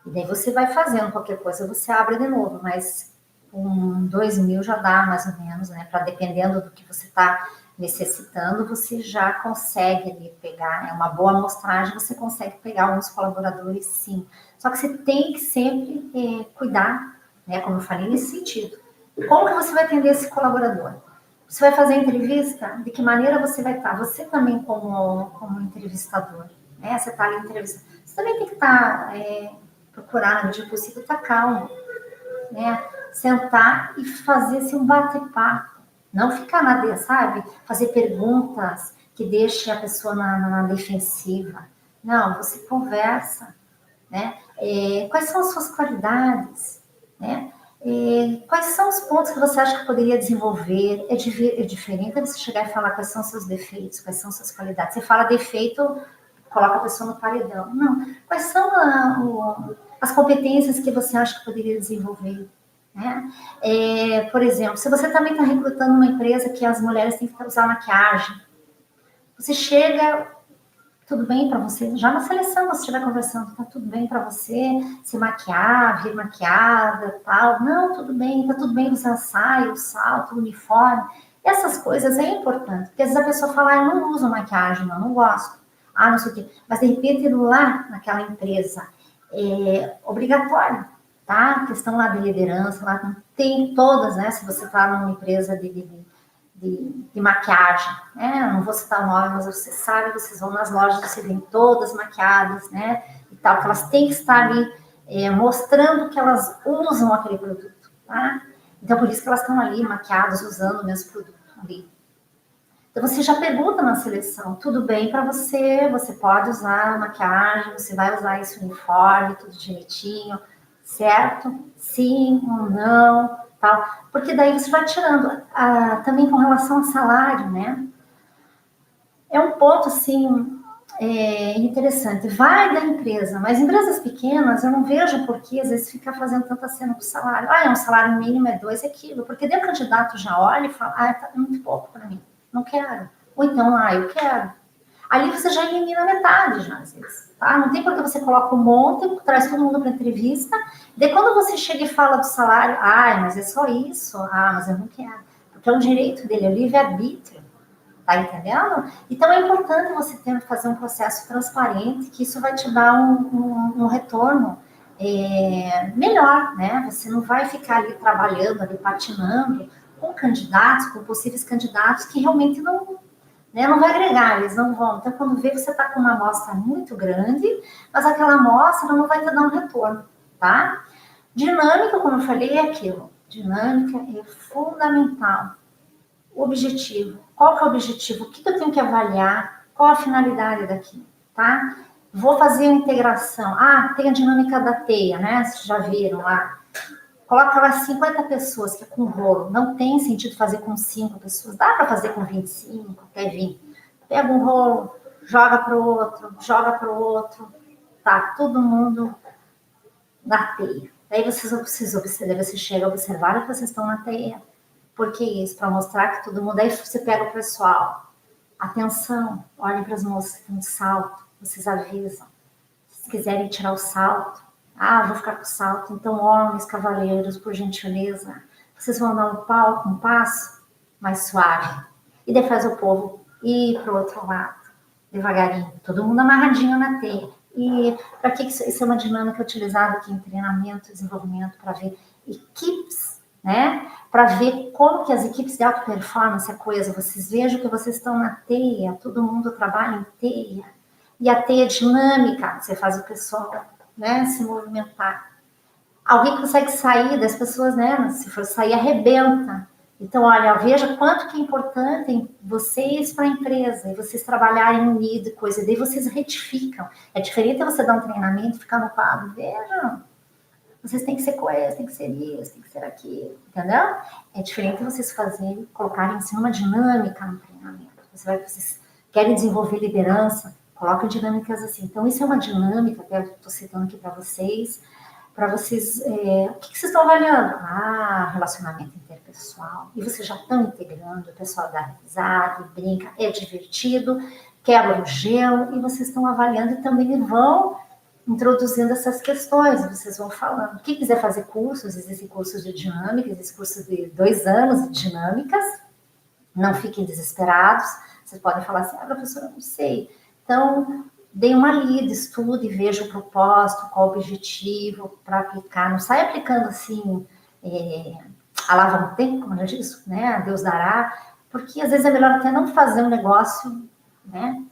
E daí você vai fazendo qualquer coisa, você abre de novo, mas com 2.000 já dá mais ou menos, né? Para dependendo do que você está necessitando, você já consegue ali pegar, é uma boa amostragem, você consegue pegar alguns colaboradores, sim. Só que você tem que sempre cuidar, né? Como eu falei, nesse sentido. Como que você vai atender esse colaborador? Você vai fazer a entrevista? De que maneira você vai estar? Você também como entrevistador, né? Você está ali entrevistando. Você também tem que estar, procurar, na medida possível, estar calmo, né? Sentar e fazer assim, um bate-papo. Não ficar sabe? Fazer perguntas que deixem a pessoa na defensiva. Não, você conversa, né? Quais são as suas qualidades, né? Quais são os pontos que você acha que poderia desenvolver? É diferente você chegar e falar quais são os seus defeitos, quais são as suas qualidades. Você fala defeito, coloca a pessoa no paredão. Não. Quais são as competências que você acha que poderia desenvolver? Né? Por exemplo, se você também está recrutando uma empresa que as mulheres têm que usar maquiagem, você chega, tudo bem para você? Já na seleção, você estiver conversando, tá tudo bem para você se maquiar, vir maquiada, tal? Não, tudo bem, tá tudo bem usar saia, o salto, o uniforme. Essas coisas é importante, porque às vezes a pessoa fala, eu não uso maquiagem, não gosto. Não sei o quê. Mas de repente lá naquela empresa é obrigatório, tá? A questão lá de liderança, lá tem todas, né? Se você está numa empresa de maquiagem, né? Não vou citar o nome, mas você sabe, vocês vão nas lojas, você vê todas maquiadas, né? E tal, porque elas têm que estar ali mostrando que elas usam aquele produto, tá? Então, por isso que elas estão ali maquiadas, usando o mesmo produto ali. Então, você já pergunta na seleção, tudo bem para você, você pode usar maquiagem, você vai usar isso uniforme, tudo direitinho, certo? Sim ou não, tal. Porque daí você vai tirando, também com relação ao salário, né? É um ponto, assim, interessante. Vai da empresa, mas empresas pequenas, eu não vejo por que às vezes ficar fazendo tanta cena com o salário. É um salário mínimo, é 2, é aquilo. Porque daí o candidato já olha e fala, tá muito pouco para mim, não quero. Ou então, eu quero. Ali você já elimina metade, já, às vezes. Tá? Não tem porque você coloca um monte, traz todo mundo para entrevista, daí quando você chega e fala do salário, mas é só isso, mas eu não quero. Porque é um direito dele, é livre-arbítrio. Tá entendendo? Então é importante você fazer um processo transparente, que isso vai te dar um retorno melhor, né? Você não vai ficar ali trabalhando, ali patinando com candidatos, com possíveis candidatos que realmente não vai agregar, eles não vão. Então, quando vê que você está com uma amostra muito grande, mas aquela amostra não vai te dar um retorno, tá? Dinâmica, como eu falei, é aquilo. Dinâmica é fundamental. O objetivo. Qual que é o objetivo? O que eu tenho que avaliar? Qual a finalidade daqui, tá? Vou fazer a integração. Tem a dinâmica da teia, né? Vocês já viram lá. Coloca lá 50 pessoas, que é com rolo. Não tem sentido fazer com 5 pessoas. Dá para fazer com 25, até 20. Pega um rolo, joga para o outro, joga para o outro. Tá todo mundo na teia. Daí você chega a observar que vocês estão na teia. Por que isso? Para mostrar que todo mundo... Aí você pega o pessoal. Atenção, olhem para as moças que estão de salto. Vocês avisam. Se quiserem tirar o salto. Vou ficar com o salto. Então, homens, cavaleiros, por gentileza, vocês vão dar um passo mais suave. E daí faz o povo ir para o outro lado. Devagarinho. Todo mundo amarradinho na teia. E para que isso é uma dinâmica utilizada aqui em treinamento e desenvolvimento para ver equipes, né? Para ver como que as equipes de alta performance, a coisa, vocês vejam que vocês estão na teia, todo mundo trabalha em teia. E a teia dinâmica, você faz o pessoal, né, se movimentar. Alguém consegue sair das pessoas, né? Se for sair, arrebenta. Então, olha, veja quanto que é importante vocês para a empresa, e vocês trabalharem unido e coisa, e daí vocês retificam. É diferente você dar um treinamento e ficar no quadro, vejam, vocês têm que ser coesos, tem que ser isso, tem que ser aquilo, entendeu? É diferente vocês colocarem assim uma dinâmica no treinamento. Vocês querem desenvolver liderança, coloquem dinâmicas assim. Então, isso é uma dinâmica, até eu estou citando aqui para vocês, o que vocês estão avaliando? Relacionamento interpessoal. E vocês já estão integrando, o pessoal dá risada, brinca, é divertido, quebra o gelo, e vocês estão avaliando e também vão introduzindo essas questões, vocês vão falando. Quem quiser fazer cursos, existem cursos de dinâmica, existem cursos de 2 anos de dinâmicas, não fiquem desesperados, vocês podem falar assim, professora, eu não sei. Então, dê uma lida, estude, veja o propósito, qual o objetivo para aplicar. Não sai aplicando assim, a lá vão ter, como eu disse, né? A Deus dará, porque às vezes é melhor até não fazer um negócio, né?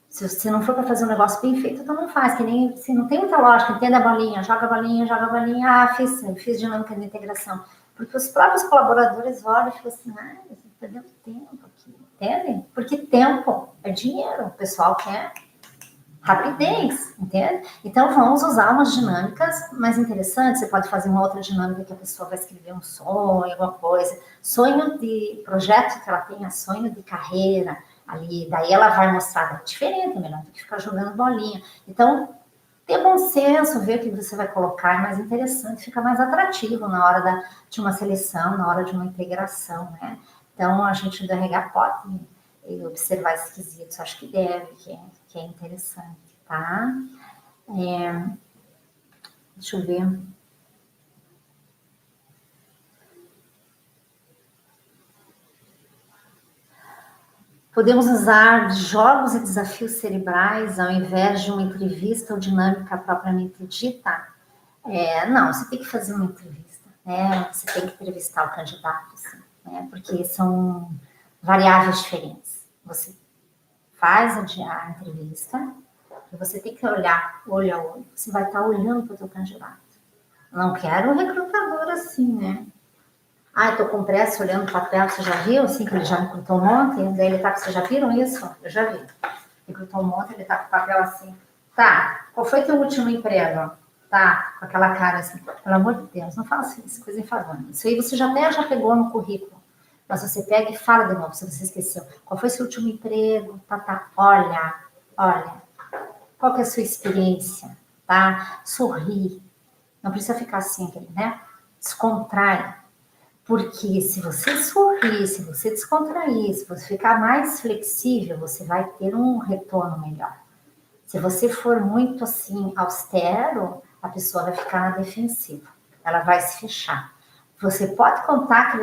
Se não for para fazer um negócio bem feito, então não faz, que nem, se não tem muita lógica, entenda a bolinha, joga a bolinha, joga a bolinha, fiz dinâmica de integração. Porque os próprios colaboradores olham e falam assim, você está perdendo tempo aqui, entendem? Porque tempo é dinheiro, o pessoal quer rapidez, entende? Então vamos usar umas dinâmicas mais interessantes. Você pode fazer uma outra dinâmica que a pessoa vai escrever um sonho, alguma coisa, sonho de projeto que ela tenha, sonho de carreira ali, daí ela vai mostrar, é diferente, é melhor do que ficar jogando bolinha. Então, ter bom senso, ver o que você vai colocar, é mais interessante, fica mais atrativo na hora de uma seleção, na hora de uma integração, né? Então, a gente do RH pode observar esses quesitos, acho que deve, que é interessante, tá? Deixa eu ver. Podemos usar jogos e desafios cerebrais ao invés de uma entrevista ou dinâmica propriamente dita? Não, você tem que fazer uma entrevista, né? Você tem que entrevistar o candidato, assim, né? Porque são variáveis diferentes. Você faz a entrevista e você tem que olhar olho a olho. Você vai estar olhando para o teu candidato. Não quero um recrutador assim, né? Ah, eu tô com pressa olhando o papel, você já viu, assim, que ele já recrutou um monte? Daí ele tá, vocês já viram isso? Eu já vi. Recrutou um monte, ele tá com o papel assim. Tá, qual foi teu último emprego? Tá, com aquela cara assim. Pelo amor de Deus, não faça isso, coisa enfadonha. Isso aí você já pegou no currículo. Mas você pega e fala de novo, se você esqueceu. Qual foi seu último emprego? Tá. Olha. Qual que é a sua experiência? Tá? Sorri. Não precisa ficar assim, né? Descontrai. Porque se você sorrir, se você descontrair, se você ficar mais flexível, você vai ter um retorno melhor. Se você for muito assim austero, a pessoa vai ficar na defensiva. Ela vai se fechar. Você pode contar que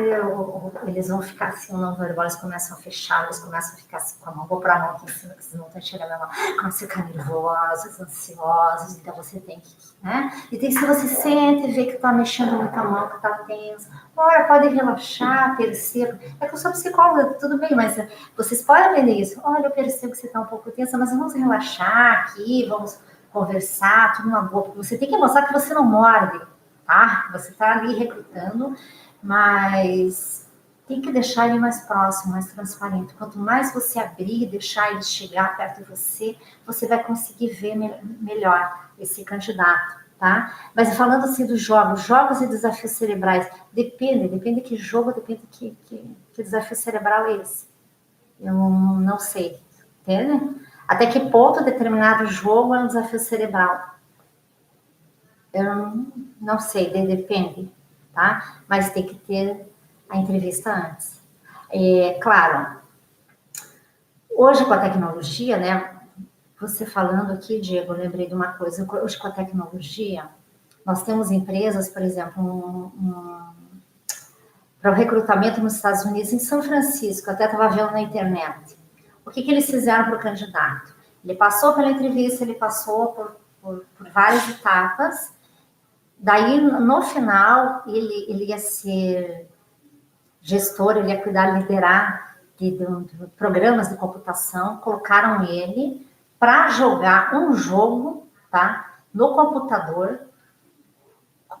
eles vão ficar assim, não verbal, eles começam a fechar, eles começam a ficar assim com a mão, vou pôr a mão aqui em cima, que vocês não estão enxergando a mão, começam a ficar nervosos, ansiosos, então você tem que, né? E tem, se você sente e vê que está mexendo muito a mão, que está tenso, ora, pode relaxar, perceba. É que eu sou psicóloga, tudo bem, mas vocês podem aprender isso. Olha, eu percebo que você está um pouco tensa, mas vamos relaxar aqui, vamos conversar, tudo numa boa, porque você tem que mostrar que você não morde, tá? Você está ali recrutando, mas tem que deixar ele mais próximo, mais transparente. Quanto mais você abrir, deixar ele chegar perto de você, você vai conseguir ver melhor esse candidato, tá? Mas falando assim dos jogos e desafios cerebrais, depende que jogo, depende que desafio cerebral é esse. Eu não sei, entende? Até que ponto determinado jogo é um desafio cerebral? Eu não sei, depende, tá? Mas tem que ter a entrevista antes. Claro, hoje com a tecnologia, né? Você falando aqui, Diego, eu lembrei de uma coisa. Hoje com a tecnologia, nós temos empresas, por exemplo, para o recrutamento nos Estados Unidos, em São Francisco, até estava vendo na internet. O que eles fizeram para o candidato? Ele passou pela entrevista, ele passou por várias etapas. Daí, no final, ele ia ser gestor, ele ia cuidar, liderar de programas de computação. Colocaram ele para jogar um jogo, tá, no computador,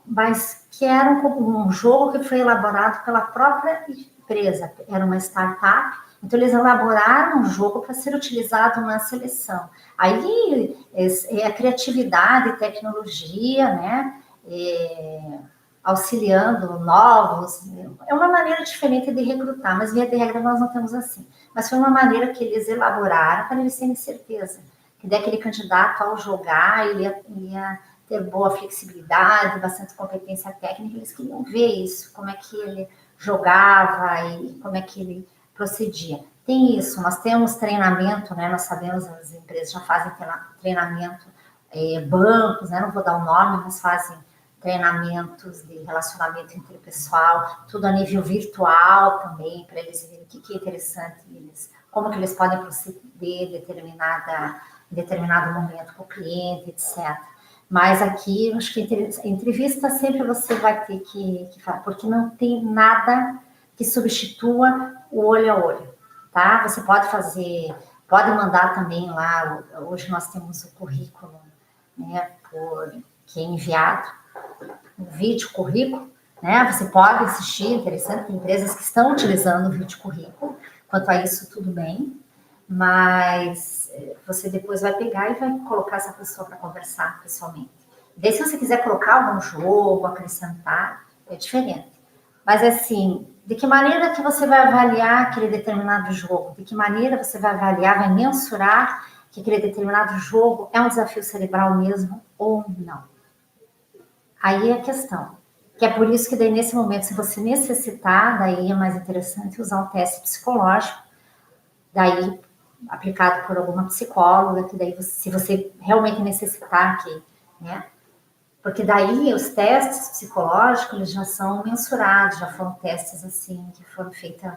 mas que era um jogo que foi elaborado pela própria empresa. Era uma startup, então eles elaboraram um jogo para ser utilizado na seleção. Aí é a criatividade, tecnologia, né? Auxiliando novos. É uma maneira diferente de recrutar, mas via de regra nós não temos assim. Mas foi uma maneira que eles elaboraram para eles terem certeza que daquele candidato, ao jogar, ele ia ter boa flexibilidade, bastante competência técnica. Eles queriam ver isso, como é que ele jogava e como é que ele procedia. Tem isso, nós temos treinamento, né? Nós sabemos, as empresas já fazem treinamento, bancos, né? Não vou dar o nome, mas fazem treinamentos de relacionamento interpessoal, tudo a nível virtual também, para eles verem o que é interessante, como que eles podem proceder em determinado momento com o cliente, etc. Mas aqui, acho que entrevista sempre você vai ter que falar, porque não tem nada que substitua o olho a olho, tá? Você pode pode mandar também lá, hoje nós temos o currículo, né, que é enviado, um vídeo currículo, né? Você pode assistir, interessante, tem empresas que estão utilizando o vídeo currículo, quanto a isso tudo bem, mas você depois vai pegar e vai colocar essa pessoa para conversar pessoalmente. Daí, se você quiser colocar algum jogo, acrescentar, é diferente. Mas assim, de que maneira que você vai avaliar aquele determinado jogo? De que maneira você vai avaliar, vai mensurar que aquele determinado jogo é um desafio cerebral mesmo ou não? Aí é a questão. Que é por isso que daí, nesse momento, se você necessitar, daí é mais interessante usar um teste psicológico, daí aplicado por alguma psicóloga, que daí, se você realmente necessitar, né? Porque daí os testes psicológicos, eles já são mensurados, já foram testes assim, que foram feitos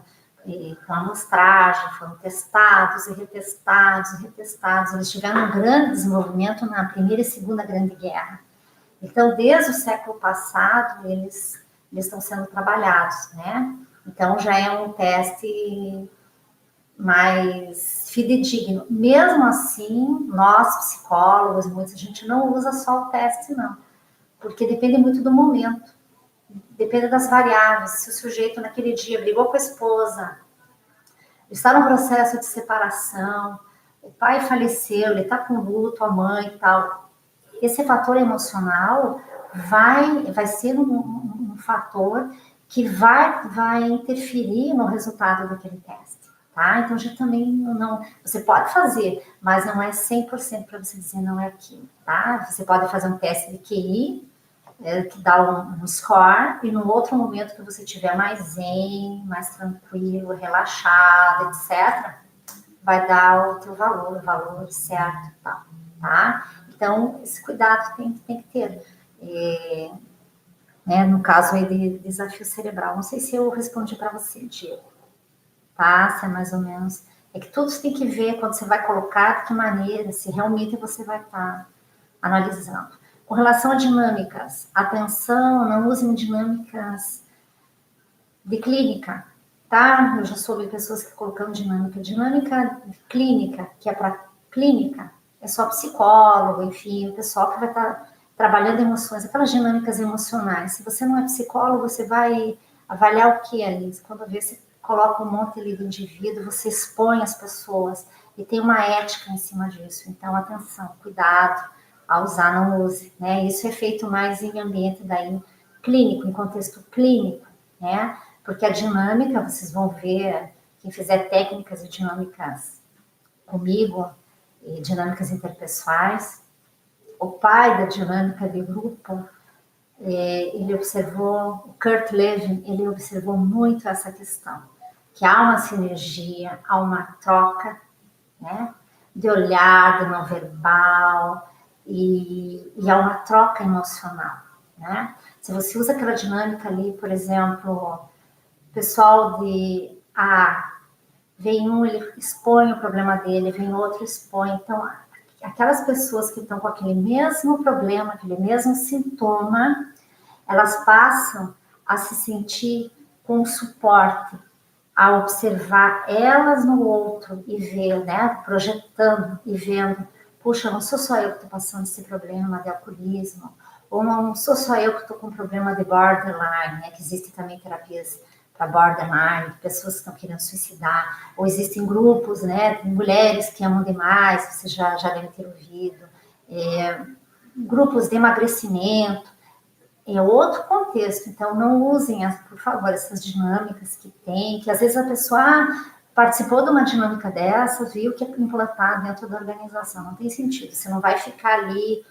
com amostragem, foram testados e retestados e retestados. Eles tiveram um grande desenvolvimento na Primeira e Segunda Grande Guerra. Então, desde o século passado, eles estão sendo trabalhados, né? Então, já é um teste mais fidedigno. Mesmo assim, nós, psicólogos, muita gente não usa só o teste, não. porque depende muito do momento, depende das variáveis. Se o sujeito naquele dia brigou com a esposa, está no processo de separação, o pai faleceu, ele está com luto, a mãe e tal. Esse fator emocional vai ser um fator que vai interferir no resultado daquele teste, tá? Então, já também não... Você pode fazer, mas não é 100% para você dizer não é aquilo, tá? Você pode fazer um teste de QI, que dá um score, e no outro momento que você estiver mais zen, mais tranquilo, relaxado, etc., vai dar o teu valor, o valor certo, tá? Então, esse cuidado tem que ter. Né, no caso aí de desafio cerebral, não sei se eu respondi para você, Diego, tá? Se é mais ou menos... É que tudo você tem que ver quando você vai colocar, de que maneira, se realmente você vai estar analisando. Com relação a dinâmicas, atenção, não usem dinâmicas de clínica, tá? Eu já soube pessoas que colocam dinâmica. Dinâmica clínica, que é para clínica, é só psicólogo, enfim, o pessoal que vai estar trabalhando emoções, aquelas dinâmicas emocionais. Se você não é psicólogo, você vai avaliar o que ali? Quando você coloca um monte ali do indivíduo, você expõe as pessoas e tem uma ética em cima disso. Então, atenção, cuidado a usar, não use, né? Isso é feito mais em ambiente daí clínico, em contexto clínico, né? Porque a dinâmica, vocês vão ver, quem fizer técnicas e dinâmicas comigo, e dinâmicas interpessoais, o pai da dinâmica de grupo, ele observou, o Kurt Lewin, ele observou muito essa questão, que há uma sinergia, há uma troca, né, de olhar, de não verbal, e há uma troca emocional, né? Se você usa aquela dinâmica ali, por exemplo, o pessoal de A, vem um, ele expõe o problema dele, vem outro, expõe. Então, aquelas pessoas que estão com aquele mesmo problema, aquele mesmo sintoma, elas passam a se sentir com suporte, a observar elas no outro e ver, né, projetando e vendo, puxa, não sou só eu que estou passando esse problema de alcoolismo, ou não sou só eu que estou com problema de borderline, né, que existem também terapias para borderline, pessoas que estão querendo suicidar, ou existem grupos, né, de mulheres que amam demais, você já deve ter ouvido, grupos de emagrecimento, é outro contexto. Então, não usem, por favor, essas dinâmicas que tem, que às vezes a pessoa participou de uma dinâmica dessa, viu que é implantar dentro da organização. Não tem sentido. Você não vai ficar ali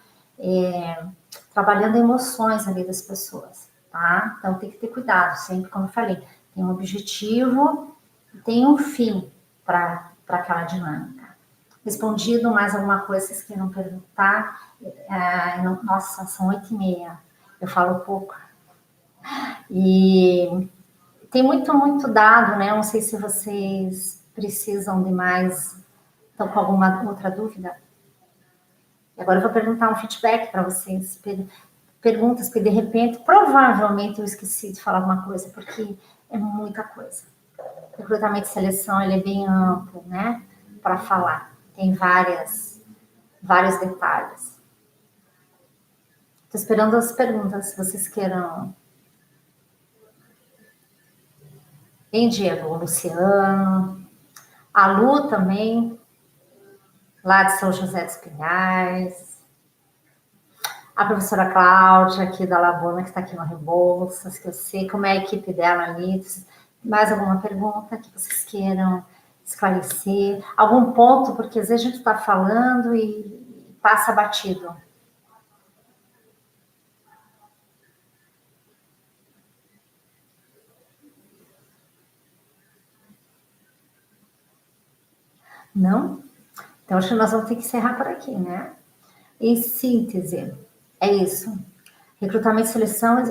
trabalhando emoções ali das pessoas, tá? Então, tem que ter cuidado, sempre, como eu falei, tem um objetivo, tem um fim para aquela dinâmica. Respondido mais alguma coisa, vocês queiram perguntar? Nossa, são 8h30. Eu falo pouco. E tem muito dado, né? Não sei se vocês precisam de mais, estão com alguma outra dúvida. E agora eu vou perguntar um feedback para vocês. Perguntas, porque de repente, provavelmente eu esqueci de falar alguma coisa, porque é muita coisa. O recrutamento e seleção, ele é bem amplo, né? Para falar. Tem vários detalhes. Estou esperando as perguntas, se vocês queiram. Bem, Diego, o Luciano, a Lu também, lá de São José dos Pinhais, a professora Cláudia, aqui da Labona, que está aqui no Rebouças, que eu sei como é a equipe dela ali. Mais alguma pergunta que vocês queiram esclarecer? Algum ponto, porque às vezes a gente está falando e passa batido. Não? Então, acho que nós vamos ter que encerrar por aqui, né? Em síntese, é isso. Recrutamento e seleção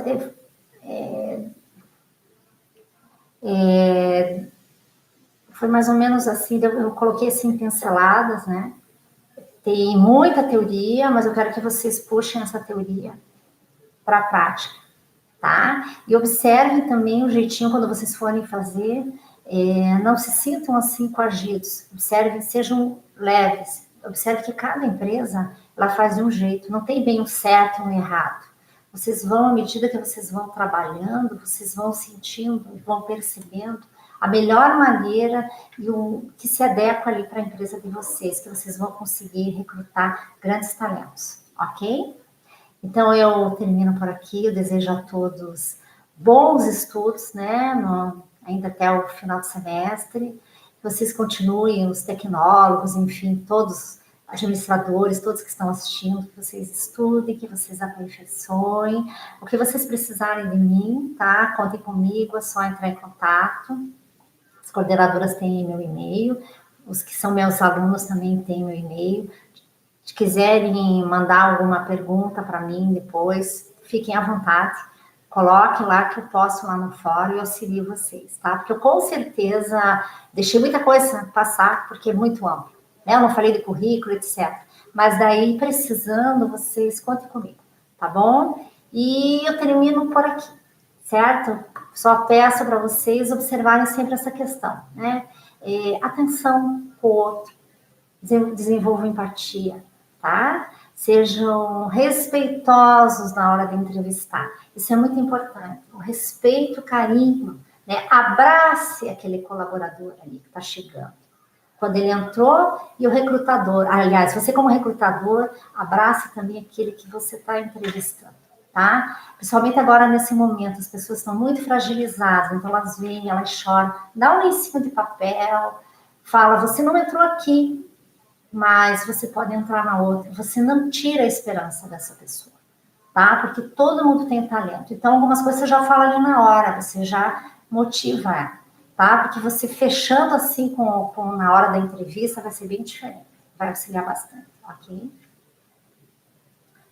foi mais ou menos assim, eu coloquei assim pinceladas, né? Tem muita teoria, mas eu quero que vocês puxem essa teoria para a prática, tá? E observem também o jeitinho quando vocês forem fazer, não se sintam assim coagidos, observem, sejam leves, observe que cada empresa, ela faz de um jeito, não tem bem um certo e um errado. Vocês vão, à medida que vocês vão trabalhando, vocês vão sentindo e vão percebendo a melhor maneira e o que se adequa ali para a empresa de vocês, que vocês vão conseguir recrutar grandes talentos, ok? Então, eu termino por aqui. Eu desejo a todos bons estudos, né? Ainda até o final do semestre. Que vocês continuem, os tecnólogos, enfim, todos administradores, todos que estão assistindo, que vocês estudem, que vocês aperfeiçoem. O que vocês precisarem de mim, tá? Contem comigo, é só entrar em contato. As coordenadoras têm meu e-mail. Os que são meus alunos também têm meu e-mail. Se quiserem mandar alguma pergunta para mim depois, fiquem à vontade. Coloquem lá que eu posto lá no fórum e auxilio vocês, tá? Porque eu com certeza deixei muita coisa passar, porque é muito amplo, né? Eu não falei de currículo, etc. Mas daí, precisando, vocês contem comigo, tá bom? E eu termino por aqui, certo? Só peço para vocês observarem sempre essa questão, né? Atenção com o outro, desenvolvam empatia, tá? Sejam respeitosos na hora de entrevistar. Isso é muito importante. O respeito, o carinho, né? Abrace aquele colaborador ali que está chegando. Quando ele entrou, e o recrutador. Aliás, você como recrutador, abrace também aquele que você está entrevistando, tá? Principalmente agora nesse momento, as pessoas estão muito fragilizadas, então elas vêm, elas choram. Dá um lencinho de papel, fala, você não entrou aqui, mas você pode entrar na outra. Você não tira a esperança dessa pessoa, tá? Porque todo mundo tem talento. Então, algumas coisas você já fala ali na hora, você já motiva ela, tá? Porque você fechando assim na hora da entrevista vai ser bem diferente. Vai auxiliar bastante, ok?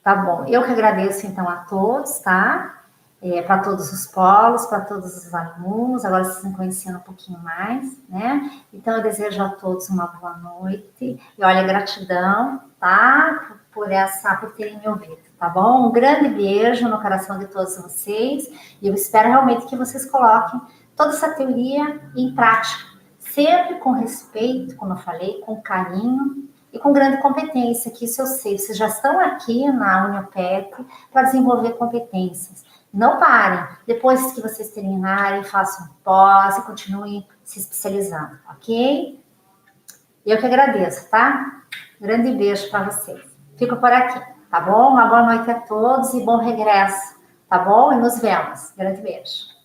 Tá bom. Eu que agradeço, então, a todos, tá? Para todos os polos, para todos os alunos, agora vocês estão conhecendo um pouquinho mais, né? Então, eu desejo a todos uma boa noite, e olha, gratidão, tá? Por terem me ouvido, tá bom? Um grande beijo no coração de todos vocês, e eu espero realmente que vocês coloquem toda essa teoria em prática, sempre com respeito, como eu falei, com carinho, e com grande competência, que isso eu sei, vocês já estão aqui na Uniopep para desenvolver competências. Não parem. Depois que vocês terminarem, façam pós e continuem se especializando, ok? Eu que agradeço, tá? Grande beijo para vocês. Fico por aqui, tá bom? Uma boa noite a todos e bom regresso, tá bom? E nos vemos. Grande beijo.